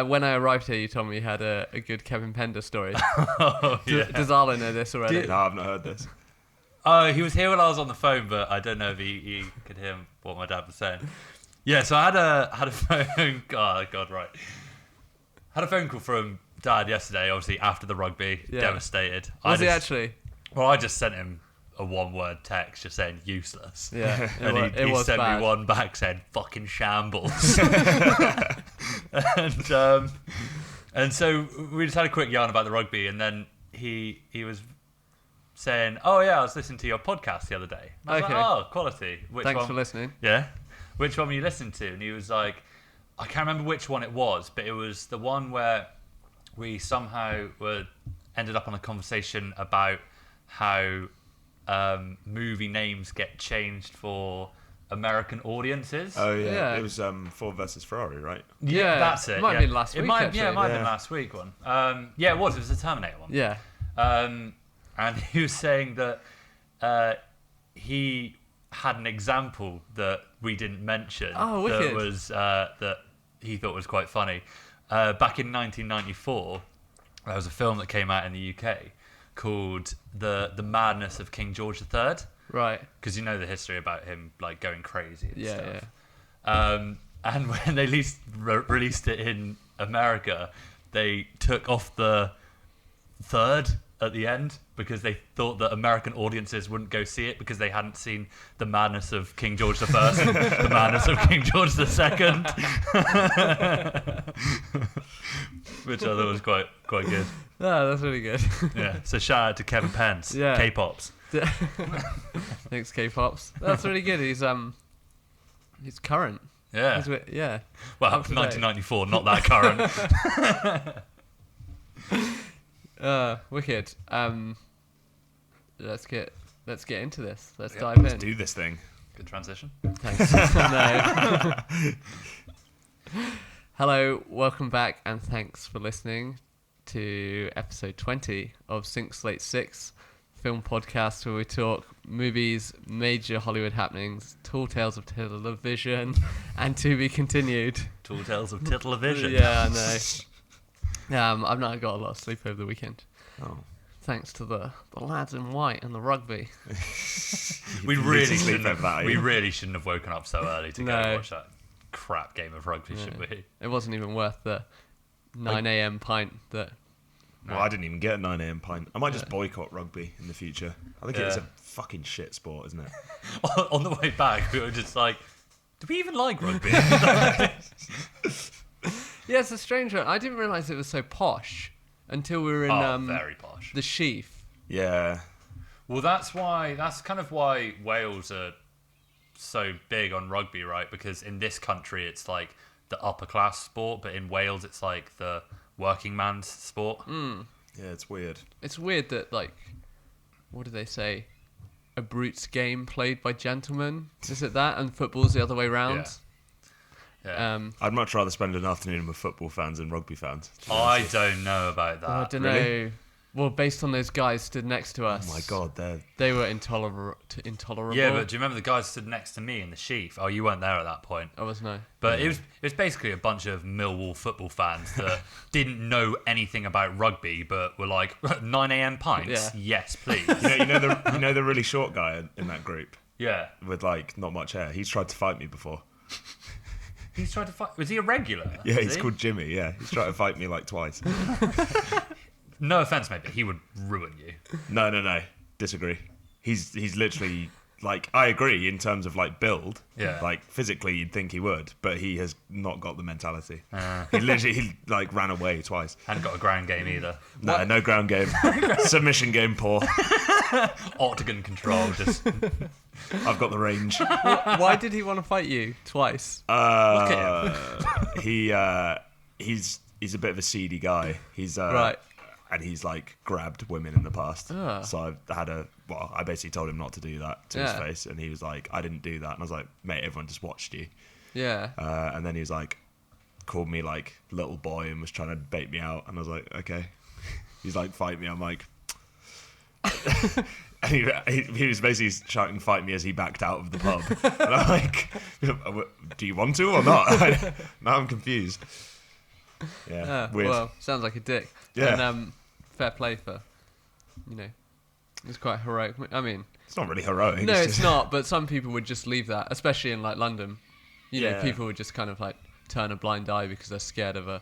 when I arrived here, you told me you had a good Kevin Pender story. Oh, yeah. Does Arlen know this already? No, I've not heard this. He was here when I was on the phone, but I don't know if he could hear what my dad was saying. Yeah, so I had a phone. Oh, God, right. Had a phone call from Dad yesterday, obviously after the rugby. Yeah. Devastated. Was he actually? Well, I just sent him a one-word text just saying useless. Yeah, and he sent bad. me one back saying fucking shambles. and so we just had a quick yarn about the rugby, and then he was saying, "Oh yeah, I was listening to your podcast the other day." I was like, "Oh, quality. Thanks for listening." Yeah. Which one were you listening to? And he was like, I can't remember which one it was, but it was the one where we somehow ended up on a conversation about how movie names get changed for American audiences. Oh yeah. It was Ford versus Ferrari, right? Yeah, that's it. It might have been last week. It might have been last week one. Yeah, it was. It was the Terminator one. Yeah. And he was saying that he had an example that we didn't mention. Oh, wicked. That was that he thought was quite funny. Back in 1994, there was a film that came out in the UK called The Madness of King George III. Right. Because you know the history about him like going crazy and stuff. Yeah. And when they released it in America, they took off the third at the end because they thought that American audiences wouldn't go see it because they hadn't seen The Madness of King George I and The Madness of King George II. Which I thought was quite good. Oh, that's really good. Yeah. So shout out to Kevin Pence, Yeah. K-Pops. Thanks, K-Pops. That's really good. He's current. Yeah. Yeah. Well, Up to date. 1994, not that current. Wicked. Let's get into this. Let's dive in. Let's do this thing. Good transition. Thanks. No. Hello, welcome back, and thanks for listening to episode 20 of Slate Six film podcast, where we talk movies, major Hollywood happenings, tall tales of television, and to be continued. Tall tales of television. Yeah, I know. I've not got a lot of sleep over the weekend. Oh. Thanks to the lads in white and the rugby. We really shouldn't have woken up so early to go and watch that crap game of rugby, should we? It wasn't even worth the 9 a.m. pint that... Well, I didn't even get a 9 a.m. pint. I might just boycott rugby in the future. I think it's a fucking shit sport, isn't it? On the way back, we were just like, do we even like rugby? Yeah, it's a strange one. I didn't realise it was so posh until we were in very posh. the Sheaf. Yeah. Well, that's kind of why Wales are so big on rugby, right? Because in this country, it's like the upper class sport, but in Wales, it's like the working man's sport. Mm. Yeah, it's weird. It's weird that, like, what do they say? A brute's game played by gentlemen. Is it that? And football's the other way round? Yeah. I'd much rather spend an afternoon with football fans than rugby fans. I don't know about that. I don't Really? know. Well, based on those guys stood next to us. Oh my God, they were intolerable. Yeah, but do you remember the guys stood next to me in the Sheaf? Oh, you weren't there at that point. I was no. But it was basically a bunch of Millwall football fans that didn't know anything about rugby, but were like 9 a.m. pints. Yeah. Yes, please. you know the really short guy in that group Yeah. with like not much hair. He's tried to fight me before. He's tried to fight. Was he a regular? Yeah, he's called Jimmy. Yeah, he's tried to fight me like twice. No offense, mate, but he would ruin you. No. Disagree. He's literally like, I agree in terms of like build. Yeah. Like physically, you'd think he would, but he has not got the mentality. He like ran away twice. Hadn't got a ground game either. No ground game. Submission game poor. Octagon control, just. I've got the range. Why did he want to fight you twice? Look at him. He's a bit of a seedy guy. He's right. And he's like grabbed women in the past. Ah. So I basically told him not to do that to his face, and he was like, I didn't do that. And I was like, mate, everyone just watched you. Yeah. And then he was like, called me like little boy and was trying to bait me out, and I was like, okay. He's like, fight me. I'm like, and he was basically shouting fight me as he backed out of the pub. And I'm like, do you want to or not? Now I'm confused. Yeah, weird. Well, sounds like a dick. Yeah. And fair play for, it's quite heroic. I mean, It's not really heroic. no, it's just- not. But some people would just leave that, especially in like London. Yeah. People would just kind of like turn a blind eye because they're scared of a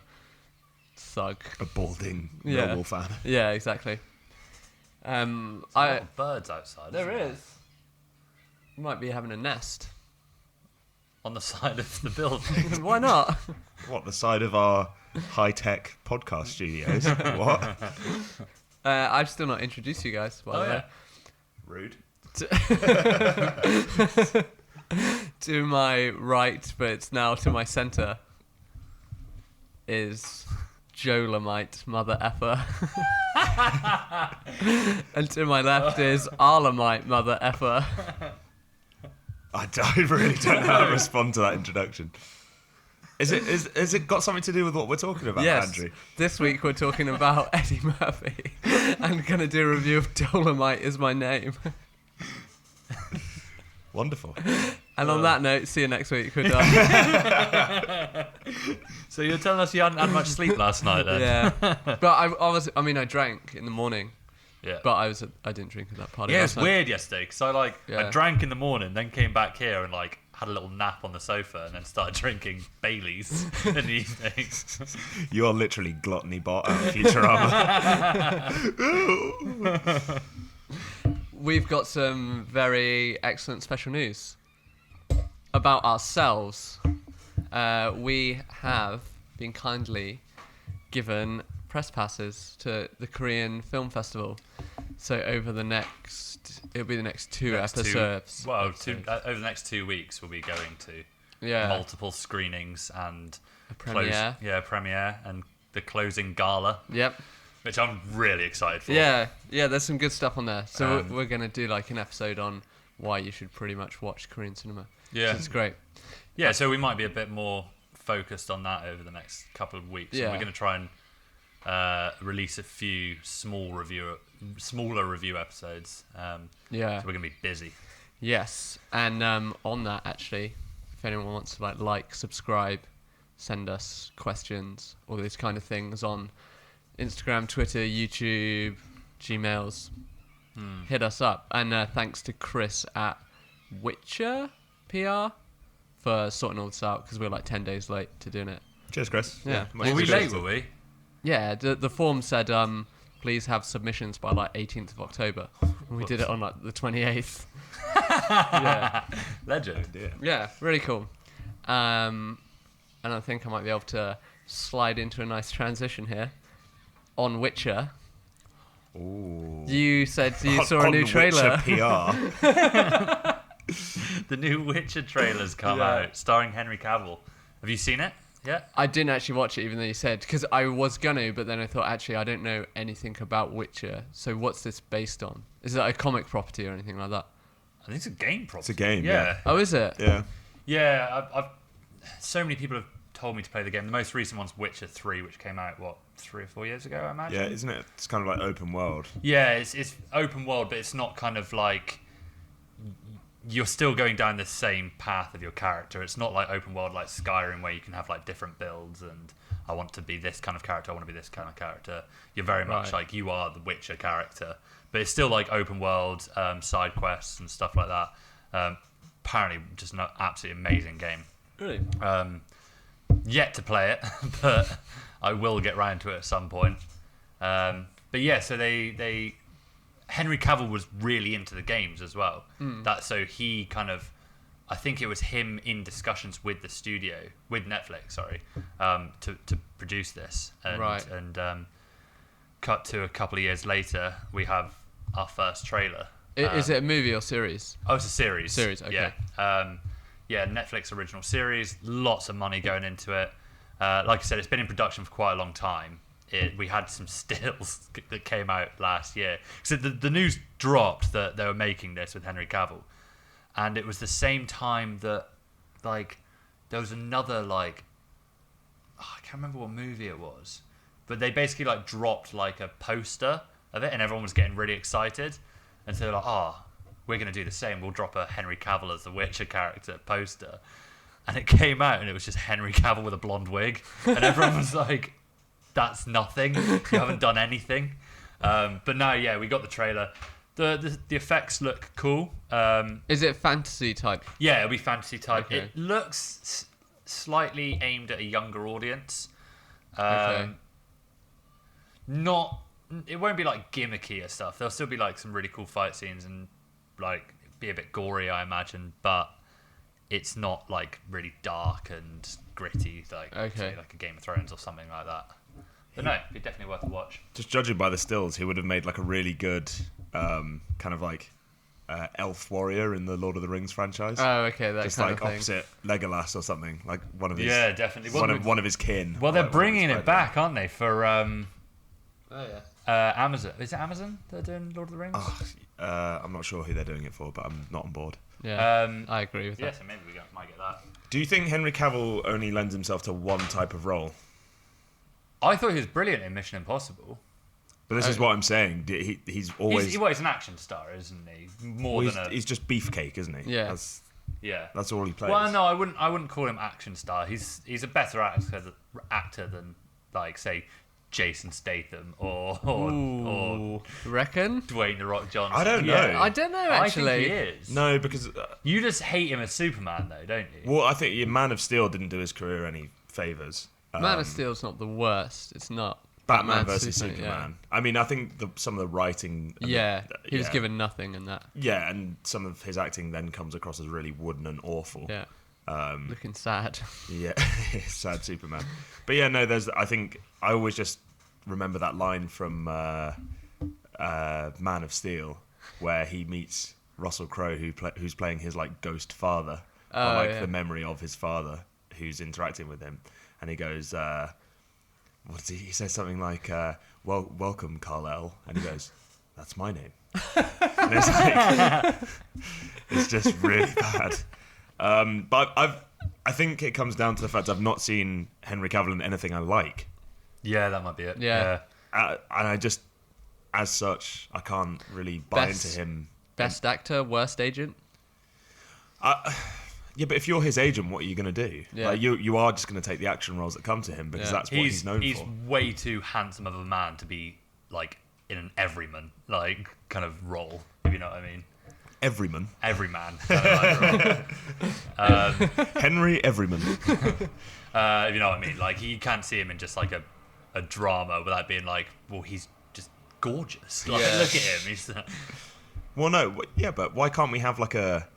thug. A balding Yeah. Millwall fan. Yeah, exactly. There's a lot of birds outside. There isn't is. You might be having a nest. On the side of the building. Why not? What, the side of our high-tech podcast studios? What? I've still not introduced you guys. By the way. Rude. To my right, but it's now to my centre, is Dolemite, mother effer. And to my left is Arlemite, mother effer. I really don't know how to respond to that introduction. Has it got something to do with what we're talking about, Yes, Andrew? this week we're talking about Eddie Murphy. I'm going to do a review of Dolemite is my name. Wonderful. And on that note, see you next week. We're done. So you're telling us you hadn't had much sleep last night then? Yeah. But I drank in the morning. Yeah. But I didn't drink at that party. Yeah, last it's night. weird yesterday because I Yeah. drank in the morning, then came back here and had a little nap on the sofa, and then started drinking Baileys in the evening. You're literally gluttony bot out of Futurama. We've got some very excellent special news about ourselves. We have been kindly given press passes to the Korean Film Festival. So it'll be the next two episodes. Over the next 2 weeks, we'll be going to Yeah. multiple screenings and A premiere. premiere and the closing gala, Yep. which I'm really excited for. Yeah, there's some good stuff on there. So Um, we're going to do like an episode on why you should pretty much watch Korean cinema. Yeah. So it's great. Yeah, so we might be a bit more focused on that over the next couple of weeks. Yeah. And we're going to try and release a few smaller review episodes. Yeah. So we're going to be busy. Yes. And on that, actually, if anyone wants to like, subscribe, send us questions, all these kind of things on Instagram, Twitter, YouTube, Gmails, hit us up. And thanks to Chris at Witcher PR for sorting all this out because we're like 10 days late to doing it. Cheers, Chris. Yeah. much Were we appreciated. late, were we? Yeah, the form said please have submissions by like 18th of October. And we did it on like the 28th. Yeah. Legend. Yeah, really cool. And I think I might be able to slide into a nice transition here. On Witcher, Ooh. you said you saw a new trailer. Witcher PR. The new Witcher trailer's come Yeah. out, starring Henry Cavill. Have you seen it? Yeah. I didn't actually watch it, even though you said, because I was gonna, but then I thought actually I don't know anything about Witcher. So what's this based on? Is it a comic property or anything like that? I think it's a game property. It's a game, yeah. Oh, is it? Yeah. Yeah, I've so many people have told me to play the game. The most recent one's Witcher 3, which came out, 3 or 4 years ago, I imagine? Yeah, isn't it? It's kind of like open world. Yeah, it's open world, but it's not kind of like... You're still going down the same path of your character. It's not like open world like Skyrim, where you can have like different builds and I want to be this kind of character, I want to be this kind of character. You're very much Right. like you are the Witcher character. But it's still like open world, side quests and stuff like that. Apparently just an absolutely amazing game. Really? Yet to play it, but I will get round to it at some point. But yeah, so they Henry Cavill was really into the games as well. So he kind of, I think it was him in discussions with the studio, with Netflix, to produce this. And, Right. And cut to a couple of years later, we have our first trailer. Is it a movie or series? Oh, it's a series. Series, okay. Yeah, Netflix original series. Lots of money going into it. Like I said, it's been in production for quite a long time. We had some stills that came out last year. So the news dropped that they were making this with Henry Cavill, and it was the same time that there was another I can't remember what movie it was, but they basically dropped a poster of it, and everyone was getting really excited, and so they're like, we're going to do the same. We'll drop a Henry Cavill as the Witcher character poster. And it came out and it was just Henry Cavill with a blonde wig. And everyone was like, that's nothing. You haven't done anything. But no, yeah, we got the trailer. The effects look cool. Is it fantasy type? Yeah, it'll be fantasy type. Okay. It looks slightly aimed at a younger audience. Okay. It won't be like gimmicky or stuff. There'll still be like some really cool fight scenes and like be a bit gory, I imagine, but it's not like really dark and gritty like say, like a Game of Thrones or something like that. But no, it'd be definitely worth a watch. Just judging by the stills, he would have made like a really good kind of like elf warrior in the Lord of the Rings franchise. Oh, okay, that just kind like of thing. opposite Legolas or something, like one of his definitely one of his kin. Well, they're bringing it back, aren't they? For Oh yeah. Amazon. Is it Amazon they're doing Lord of the Rings? I'm not sure who they're doing it for, but I'm not on board. Yeah, I agree with that. Yeah, so maybe we might get that. Do you think Henry Cavill only lends himself to one type of role? I thought he was brilliant in Mission Impossible. But this is what I'm saying. He's always He's an action star, isn't he? he's just beefcake, isn't he? Yeah. That's all he plays. Well, no, I wouldn't call him action star. He's a better actor than like say Jason Statham or Reckon? Dwayne the Rock Johnson. I don't know. I don't know actually. I think he is. No, because You just hate him as Superman, though, don't you? well, I think Man of Steel didn't do his career any favors. Man of Steel's not the worst. It's not. Batman versus Superman, Superman. I mean, I think some of the writing. And he was given nothing in that. Yeah, and some of his acting then comes across as really wooden and awful. Yeah. Looking sad. Yeah, sad Superman. But yeah, no, I think I always just remember that line from Man of Steel where he meets Russell Crowe, who's playing his like ghost father, or the memory of his father who's interacting with him, and he goes, what does he says something like, welcome, Kal-El, and he goes, that's my name. And it's like, it's just really bad. But I think it comes down to the fact I've not seen Henry Cavill in anything I like. Yeah, that might be it. Yeah. And I just, as such, I can't really buy into him. Best actor, worst agent? Yeah, but if you're his agent, what are you going to do? Yeah. Like, you are just going to take the action roles that come to him because that's what he's known for. He's way too handsome of a man to be like in an everyman like kind of role, if you know what I mean. Everyman. Everyman. Kind of role. Henry Everyman. If you know what I mean. Like you can't see him in just like a drama without being like, well, he's just gorgeous. Like, Yeah. look at him. He's Well, no, yeah, but why can't we have like a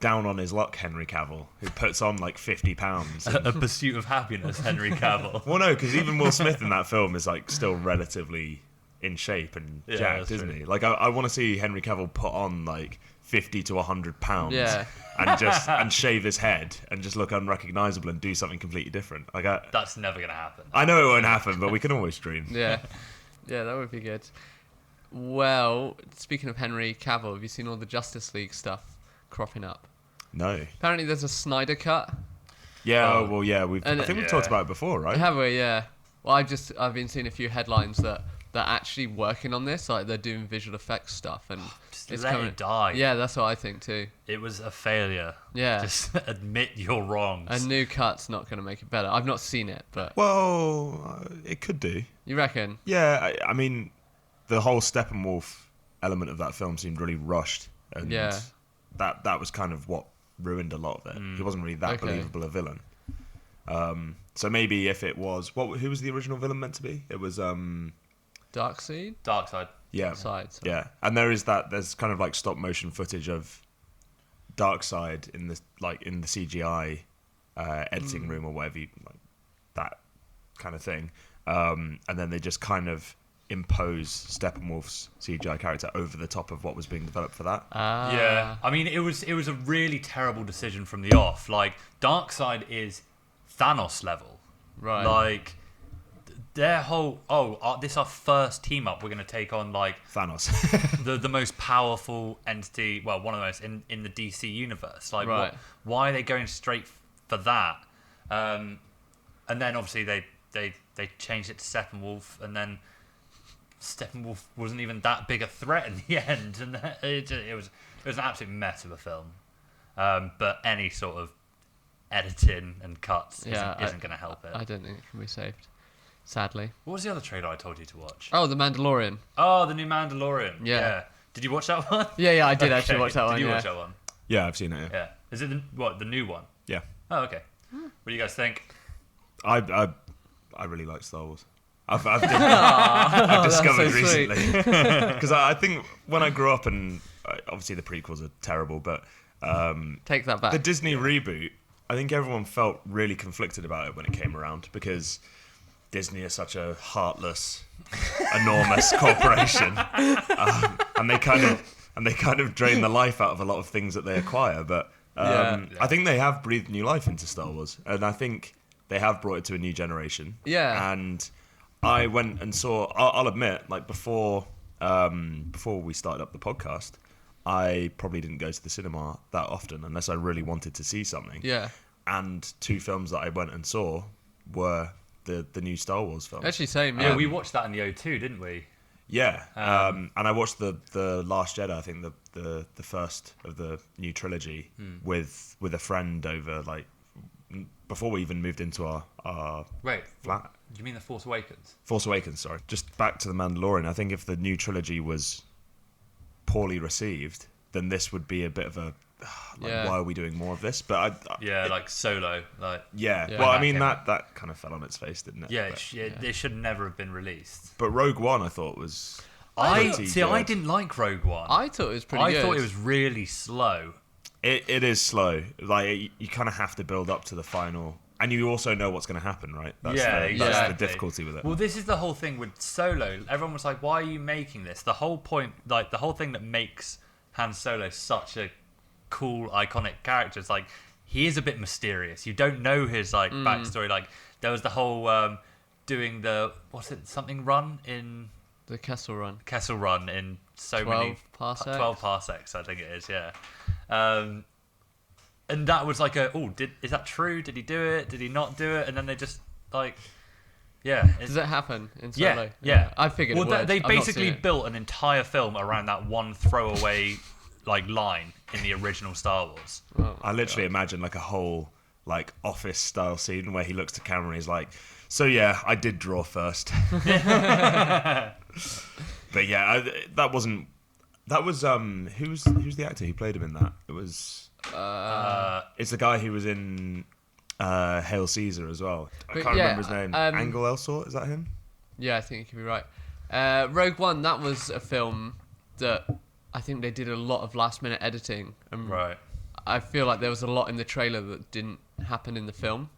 down on his luck Henry Cavill who puts on like 50 pounds? a pursuit of happiness, Henry Cavill. Well, no, because even Will Smith in that film is like still relatively in shape and Yeah, jacked, that's isn't true. he? Like I want to see Henry Cavill put on like 50 to 100 pounds Yeah. and shave his head and just look unrecognizable and do something completely different. Like That's never gonna happen. I know it won't happen, but we can always dream. Yeah. Yeah, that would be good. Well, speaking of Henry Cavill, have you seen all the Justice League stuff cropping up? No. Apparently there's a Snyder cut. Yeah, Oh. well, yeah, I think we've talked about it before, right? Have we? Yeah. Well, I've been seeing a few headlines that they're actually working on this, like they're doing visual effects stuff, and Just it's let coming. it die. Yeah, that's what I think too. It was a failure. Yeah. Just admit your wrongs. A new cut's not going to make it better. I've not seen it, but Well, it could do. you reckon? Yeah, I mean, the whole Steppenwolf element of that film seemed really rushed, and Yeah. that was kind of what ruined a lot of it. He wasn't really that Okay. believable a villain. So maybe if it was, who was the original villain meant to be? It was Darkseid? Darkseid. yeah, Side. Sorry. yeah, and there's kind of like stop motion footage of Darkseid in the CGI editing room or whatever, like that kind of thing, and then they just kind of impose Steppenwolf's CGI character over the top of what was being developed for that. Yeah, I mean, it was a really terrible decision from the off. Like, Darkseid is Thanos level. Right. Like, their whole this is our first team up. We're gonna take on like Thanos. the most powerful entity. Well, one of the most in the DC universe. Like, Right. why are they going straight for that? And then obviously they changed it to Steppenwolf, and then Steppenwolf wasn't even that big a threat in the end, and it was an absolute mess of a film. But any sort of editing and cuts isn't going to help it. I don't think it can be saved. sadly. What was the other trailer I told you to watch? Oh, The Mandalorian. Oh, the new Mandalorian. Yeah. Did you watch that one? Yeah, I did actually watch that one. Did you yeah. watch that one? Yeah, I've seen it. Yeah. Is it the new one? Yeah. Oh, okay. What do you guys think? I really like Star Wars. I've discovered so sweet. recently because I think when I grew up, and obviously the prequels are terrible, but Take that back. the Disney reboot, I think everyone felt really conflicted about it when it came around because Disney is such a heartless, enormous corporation, and they kind of drain the life out of a lot of things that they acquire. But I think they have breathed new life into Star Wars, and I think they have brought it to a new generation. Yeah. And I went and saw. I'll admit, like before we started up the podcast, I probably didn't go to the cinema that often unless I really wanted to see something. Yeah. And 2 films that I went and saw were the new Star Wars films. Actually, same. Yeah, Yeah, we watched that in the O2, didn't we? Yeah, and I watched the Last Jedi. I think the first of the new trilogy with a friend over like before we even moved into our Wait, flat. do you mean The Force Awakens? Force Awakens, sorry. Just back to the Mandalorian. I think if the new trilogy was poorly received, then this would be a bit of a why are we doing more of this? But like Solo, like yeah. Yeah. Well, I mean that kind of fell on its face, didn't it? yeah, But, they should never have been released. but Rogue One, I thought was. I pretty good. didn't like Rogue One. I thought it was pretty good. I thought it was really slow. It is slow. Like you kind of have to build up to the final, and you also know what's going to happen, right? That's that's exactly. the difficulty with it. Well, this is the whole thing with Solo. Everyone was like, "Why are you making this?" The whole point, like the whole thing that makes Han Solo such a cool, iconic character is like he is a bit mysterious. You don't know his like backstory. Like there was the whole doing the something run in The Kessel Run. Kessel Run in so 12 many parsecs? 12 parsecs, I think it is. Yeah. And that was like is that true? Did he do it? Did he not do it? And then they just like, yeah. Does it happen in Yeah, Solo? yeah. I figured it would. They I've not basically seen it. built an entire film around that one throwaway like line in the original Star Wars. Oh, I literally imagine like a whole like office style scene where he looks to camera and he's like, "So yeah, I did draw first." But yeah, that was who's the actor who played him in that? It was it's the guy who was in Hail Caesar as well. I can't remember his name. Angel Elsort, is that him? Yeah, I think you could be right. Rogue One, that was a film that I think they did a lot of last minute editing. And Right. I feel like there was a lot in the trailer that didn't happen in the film,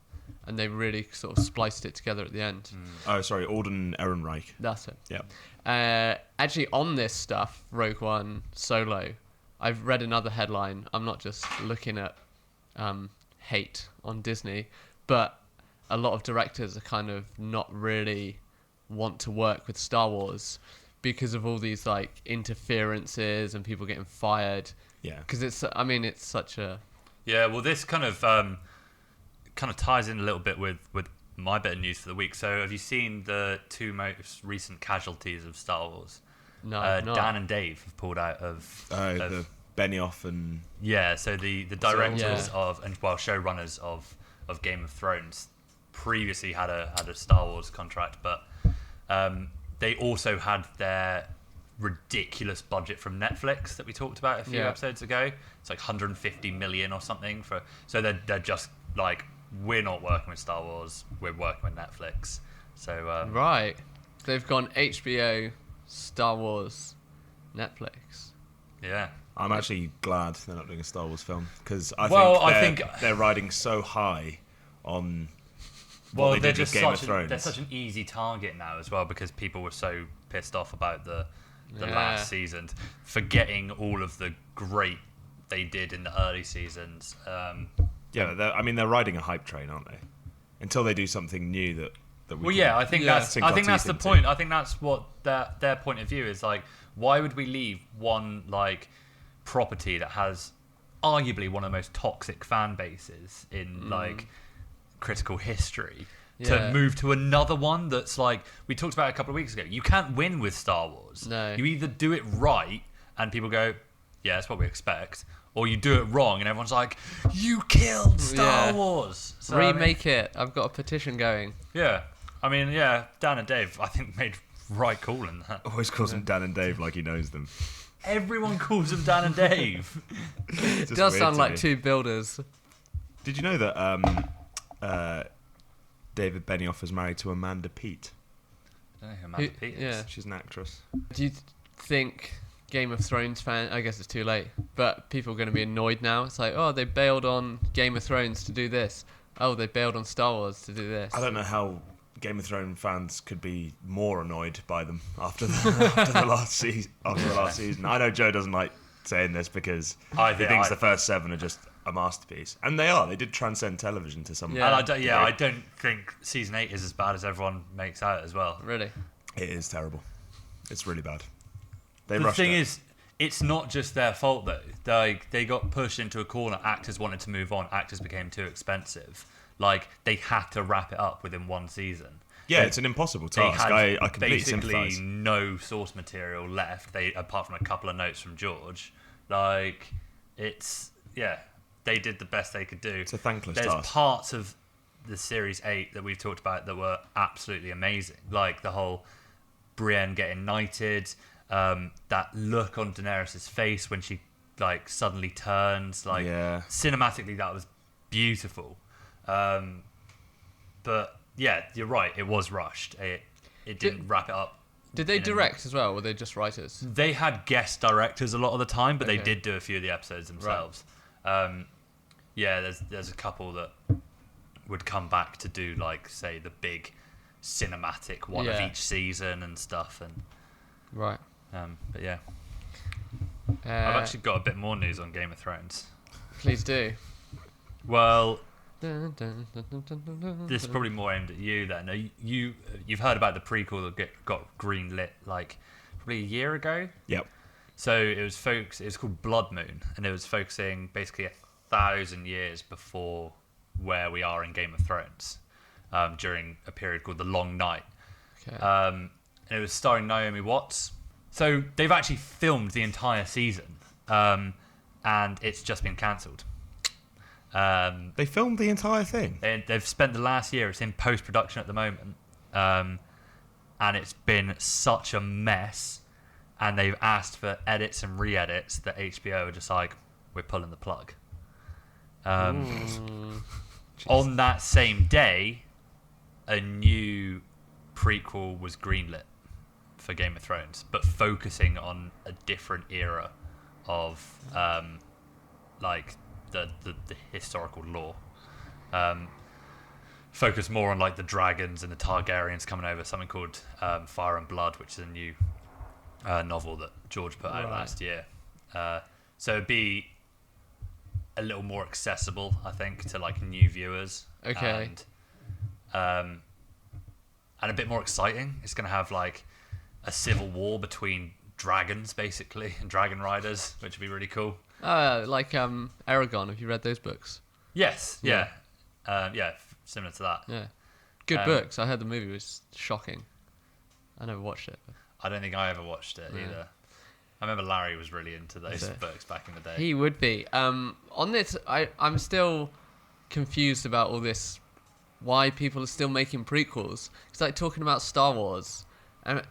and they really sort of spliced it together at the end. Oh, sorry, Alden Ehrenreich. That's it. Yeah. Actually, on this stuff, Rogue One, Solo, I've read another headline. I'm not just looking at hate on Disney, but a lot of directors are kind of not really want to work with Star Wars because of all these like interferences and people getting fired. Yeah. Because it's such a... Yeah, well, this kind of ties in a little bit with my bit of news for the week. So, have you seen the 2 most recent casualties of Star Wars? No, Dan and Dave have pulled out of The Benioff and so the directors Yeah. showrunners of Game of Thrones previously had a Star Wars contract, but they also had their ridiculous budget from Netflix that we talked about a few episodes ago. It's like 150 million or something so they're just like, we're not working with Star Wars, we're working with Netflix. So Right. They've gone HBO, Star Wars, Netflix. yeah. I'm actually glad they're not doing a Star Wars film because I think they're riding so high on what they they're did with just Game of Thrones. they're such an easy target now as well because people were so pissed off about the last season, forgetting all of the great they did in the early seasons. They're riding a hype train, aren't they? Until they do something new that we. Well, yeah, I think that's sink our the teeth point. into. I think that's what their point of view is. Like, why would we leave one like property that has arguably one of the most toxic fan bases in like critical history to move to another one that's like we talked about a couple of weeks ago? You can't win with Star Wars. No. You either do it right and people go, yeah, that's what we expect, or you do it wrong and everyone's like, you killed Star Wars. So, Remake it. I've got a petition going. I I mean, yeah, Dan and Dave, I think, made right call in that. Always calls them Dan and Dave like he knows them. Everyone calls them Dan and Dave. It does sound like two builders. Did you know that David Benioff is married to Amanda Peet? I don't know who Amanda Peet is. Yeah. She's an actress. Do you think Game of Thrones fan? I guess it's too late, but people are going to be annoyed now. It's like, oh, they bailed on Game of Thrones to do this. Oh, they bailed on Star Wars to do this. I don't know how Game of Thrones fans could be more annoyed by them after the last season. I know Joe doesn't like saying this because he thinks the first 7 are just a masterpiece, and they are. They did transcend television to some. Yeah, I don't think season 8 is as bad as everyone makes out as well. Really, it is terrible. It's really bad. The thing is, it's not just their fault though. They got pushed into a corner. Actors wanted to move on. Actors became too expensive. Like, they had to wrap it up within one season. Yeah, it's an impossible task. I completely sympathise. Basically no source material left, apart from a couple of notes from George. Like, they did the best they could do. It's a thankless task. There's parts of the Series 8 that we've talked about that were absolutely amazing. Like, the whole Brienne getting knighted, that look on Daenerys' face when she, like, suddenly turns. Like, cinematically, that was beautiful. But yeah, you're right. It was rushed. It didn't wrap it up. Did they direct as well? Or were they just writers? They had guest directors a lot of the time, but they did do a few of the episodes themselves. Right. There's a couple that would come back to do, like, say, the big cinematic one of each season and stuff. And right. But yeah, I've actually got a bit more news on Game of Thrones. Please do. Well, this is probably more aimed at you then. You've heard about the prequel that got greenlit like probably a year ago. Yep. So it was called Blood Moon, and it was focusing basically 1,000 years before where we are in Game of Thrones, during a period called the Long Night. Okay. And it was starring Naomi Watts. So they've actually filmed the entire season, and it's just been cancelled. They filmed the entire thing. They've spent the last year. It's in post-production at the moment, and it's been such a mess. And they've asked for edits and re-edits that HBO are just like, we're pulling the plug. On that same day, a new prequel was greenlit for Game of Thrones, but focusing on a different era of like the historical lore. Focus more on like the dragons and the Targaryens coming over, something called Fire and Blood, which is a new novel that George put out last year. So it'd be a little more accessible, I think, to like new viewers. Okay. And a bit more exciting. It's going to have like a civil war between dragons, basically, and dragon riders, which would be really cool. Like Aragon. Have you read those books? Yes. Yeah. Similar to that. Yeah. Good books. I heard the movie was shocking. I never watched it. I don't think I ever watched it either. I remember Larry was really into those books back in the day. He would be. On this, I'm still confused about all this. Why people are still making prequels? It's like talking about Star Wars, and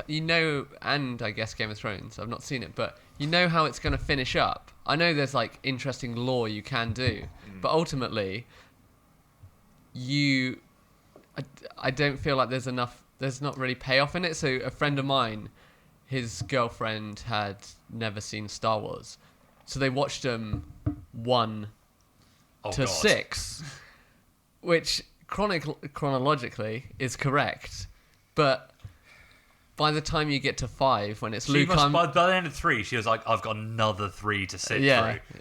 you know, and I guess Game of Thrones. I've not seen it, but you know how it's going to finish up. I know there's like interesting lore you can do, but ultimately, I don't feel like there's enough. There's not really payoff in it. So a friend of mine, his girlfriend had never seen Star Wars, so they watched them 1 to 6, which chronologically is correct, but by the time you get to 5, when it's Luke, by the end of 3, she was like, "I've got another 3 to sit through."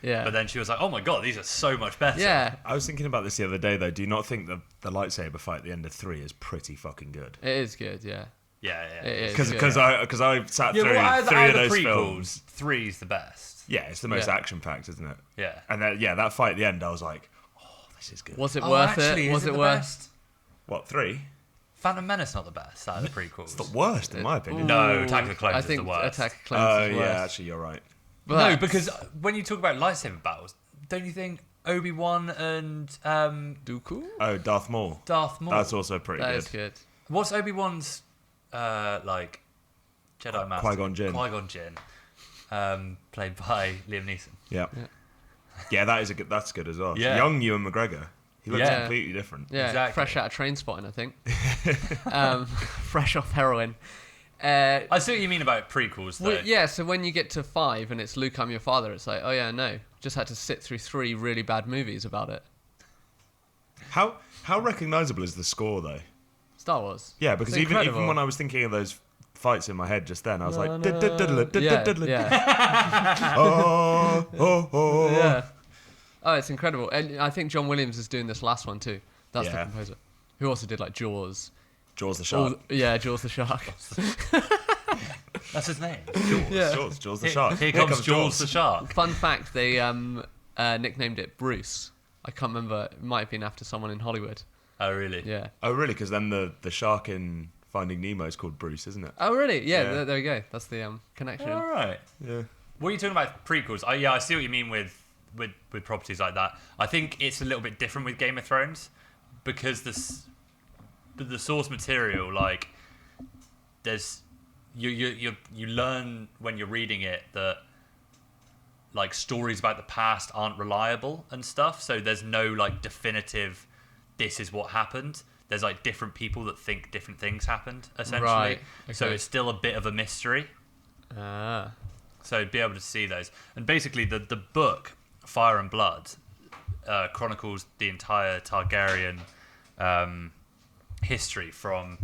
Yeah. But then she was like, "Oh my god, these are so mumuch better." Yeah. I was thinking about this the other day, though. Do you not think that the lightsaber fight at the end of 3 is pretty fucking good? It is good, yeah. Yeah. It is. Because I sat through 3 of those films. 3's the best. Yeah, it's the most action-packed, isn't it? Yeah. And that fight at the end, I was like, "Oh, this is good." Was it worth it? Was it worth? Best? What, 3? Phantom Menace not the best out of the prequels. It's the worst, in my opinion. No, Attack of the Clones is the worst. I think Attack of the Clones is the worst. Yeah, actually, you're right. But no, because when you talk about lightsaber battles, don't you think Obi-Wan and Dooku? Oh, Darth Maul. Darth Maul. That's also pretty good. That is good. What's Obi-Wan's like Jedi Master? Qui-Gon Jinn. Qui-Gon Jinn, played by Liam Neeson. Yeah. Yeah, that's good as well. Yeah. Young Ewan McGregor. He looks Yeah. completely different. Yeah, Exactly. fresh out of train spotting, I think. Fresh off heroin. I see what you mean about prequels, though. Well, yeah, so when you get to 5 and it's Luke, I'm your father, it's like, oh yeah, no. Just had to sit through 3 really bad movies about it. How recognisable is the score though? Star Wars. Yeah, because It's even incredible. when I was thinking of those fights in my head just then, I was like, Yeah. oh. Yeah. Oh, it's incredible. And I think John Williams is doing this last one too. That's the Yeah. composer. Who also did like Jaws. Jaws the shark. Jaws the shark. That's his name. Yeah. Jaws the shark. Here comes Jaws the shark. Fun fact, they nicknamed it Bruce. I can't remember. It might have been after someone in Hollywood. Oh, really? Yeah. Oh, really? Because then the shark in Finding Nemo is called Bruce, isn't it? Oh, really? Yeah, Yeah. there we go. That's the connection. All right. Yeah. What are you talking about prequels? I see what you mean with properties like that. I think it's a little bit different with Game of Thrones because the source material, like, there's you learn when you're reading it that like stories about the past aren't reliable and stuff. So there's no like definitive this is what happened. There's like different people that think different things happened essentially. Right. So Okay. it's still a bit of a mystery. Ah. So be able to see those. And basically the book Fire and Blood chronicles the entire Targaryen history from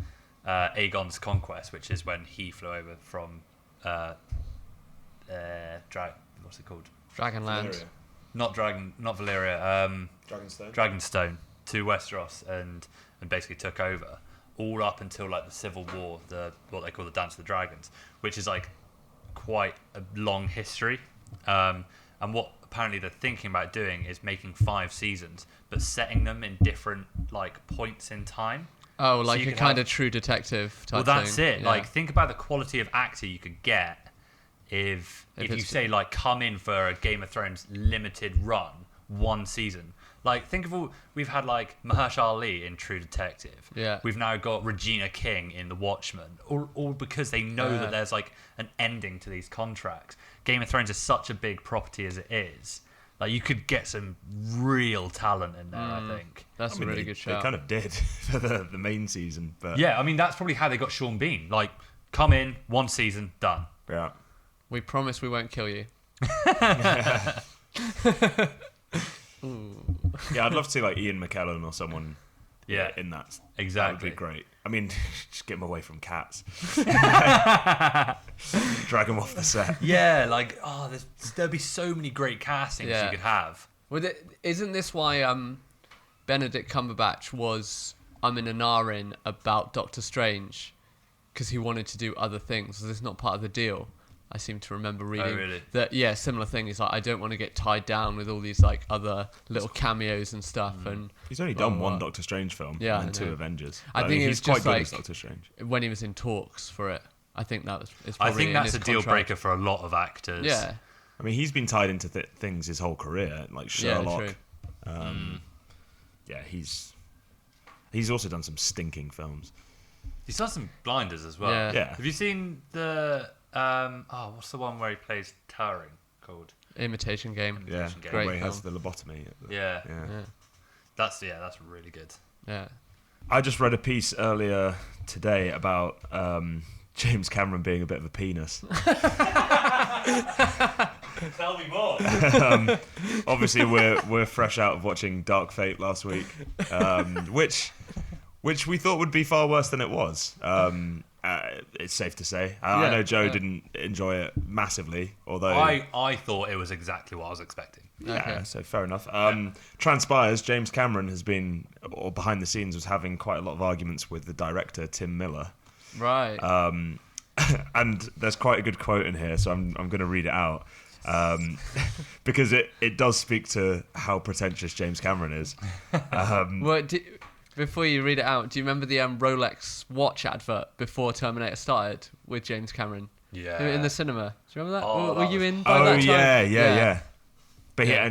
Aegon's conquest, which is when he flew over from what's it called? Dragonland. Not Valyria. Dragonstone. Dragonstone to Westeros and basically took over all up until like the Civil War, what they call the Dance of the Dragons, which is like quite a long history. And what apparently they're thinking about doing is making 5 seasons, but setting them in different like points in time. Oh, So like you a could kind have- of True Detective type Well, that's thing. it. Yeah. Like, think about the quality of actor you could get if you it's- say like come in for a Game of Thrones limited run, 1 season. Like, think of we've had like Mahershala Ali in True Detective. Yeah. We've now got Regina King in The Watchmen, all because they know that there's like an ending to these contracts. Game of Thrones is such a big property as it is. Like, you could get some real talent in there, I think. That's a really good show. They kind of did for the main season, but Yeah, I mean, that's probably how they got Sean Bean. Like, come in, 1 season, done. yeah. We promise we won't kill you. Yeah, I'd love to see like Ian McKellen or someone Yeah, in that. exactly. That would be great. I mean, just get him away from cats. Drag him off the set. Yeah, like, there'd be so many great castings Yeah. you could have. Isn't this why Benedict Cumberbatch was in an R about Doctor Strange? Because he wanted to do other things. This is not part of the deal. I seem to remember reading really? that. Yeah, similar thing. He's like, I don't want to get tied down with all these like other little cameos and stuff. And He's only done blah, one blah. Doctor Strange film Yeah, and then I 2 know. Avengers. I think it he's was quite just good like- as Doctor Strange. when he was in talks for it, I think that was. It's I probably think in that's his a deal contract. breaker for a lot of actors. Yeah, I mean, he's been tied into things his whole career, like Sherlock. Yeah, true. Yeah, he's also done some stinking films. He's done some blinders as well. Yeah. Yeah. Have you seen the what's the one where he plays Turing called? Imitation Game. Yeah, Imitation Game. Great where he has film. the lobotomy. Yeah. Yeah. Yeah, That's really good. yeah. I just read a piece earlier today about James Cameron being a bit of a penis. Tell me more. Obviously, we're fresh out of watching Dark Fate last week, which we thought would be far worse than it was. It's safe to say. I Yeah, know Joe yeah. didn't enjoy it massively, although I thought it was exactly what I was expecting. yeah, Okay. so fair enough. Transpires James Cameron has been, or behind the scenes, was having quite a lot of arguments with the director Tim Miller. Right. And there's quite a good quote in here, so I'm going to read it out because it does speak to how pretentious James Cameron is. Well, before you read it out, do you remember the Rolex watch advert before Terminator started with James Cameron? Yeah. In the cinema. Do you remember that? Oh, were that you was- in by Oh that time? yeah. But Yeah.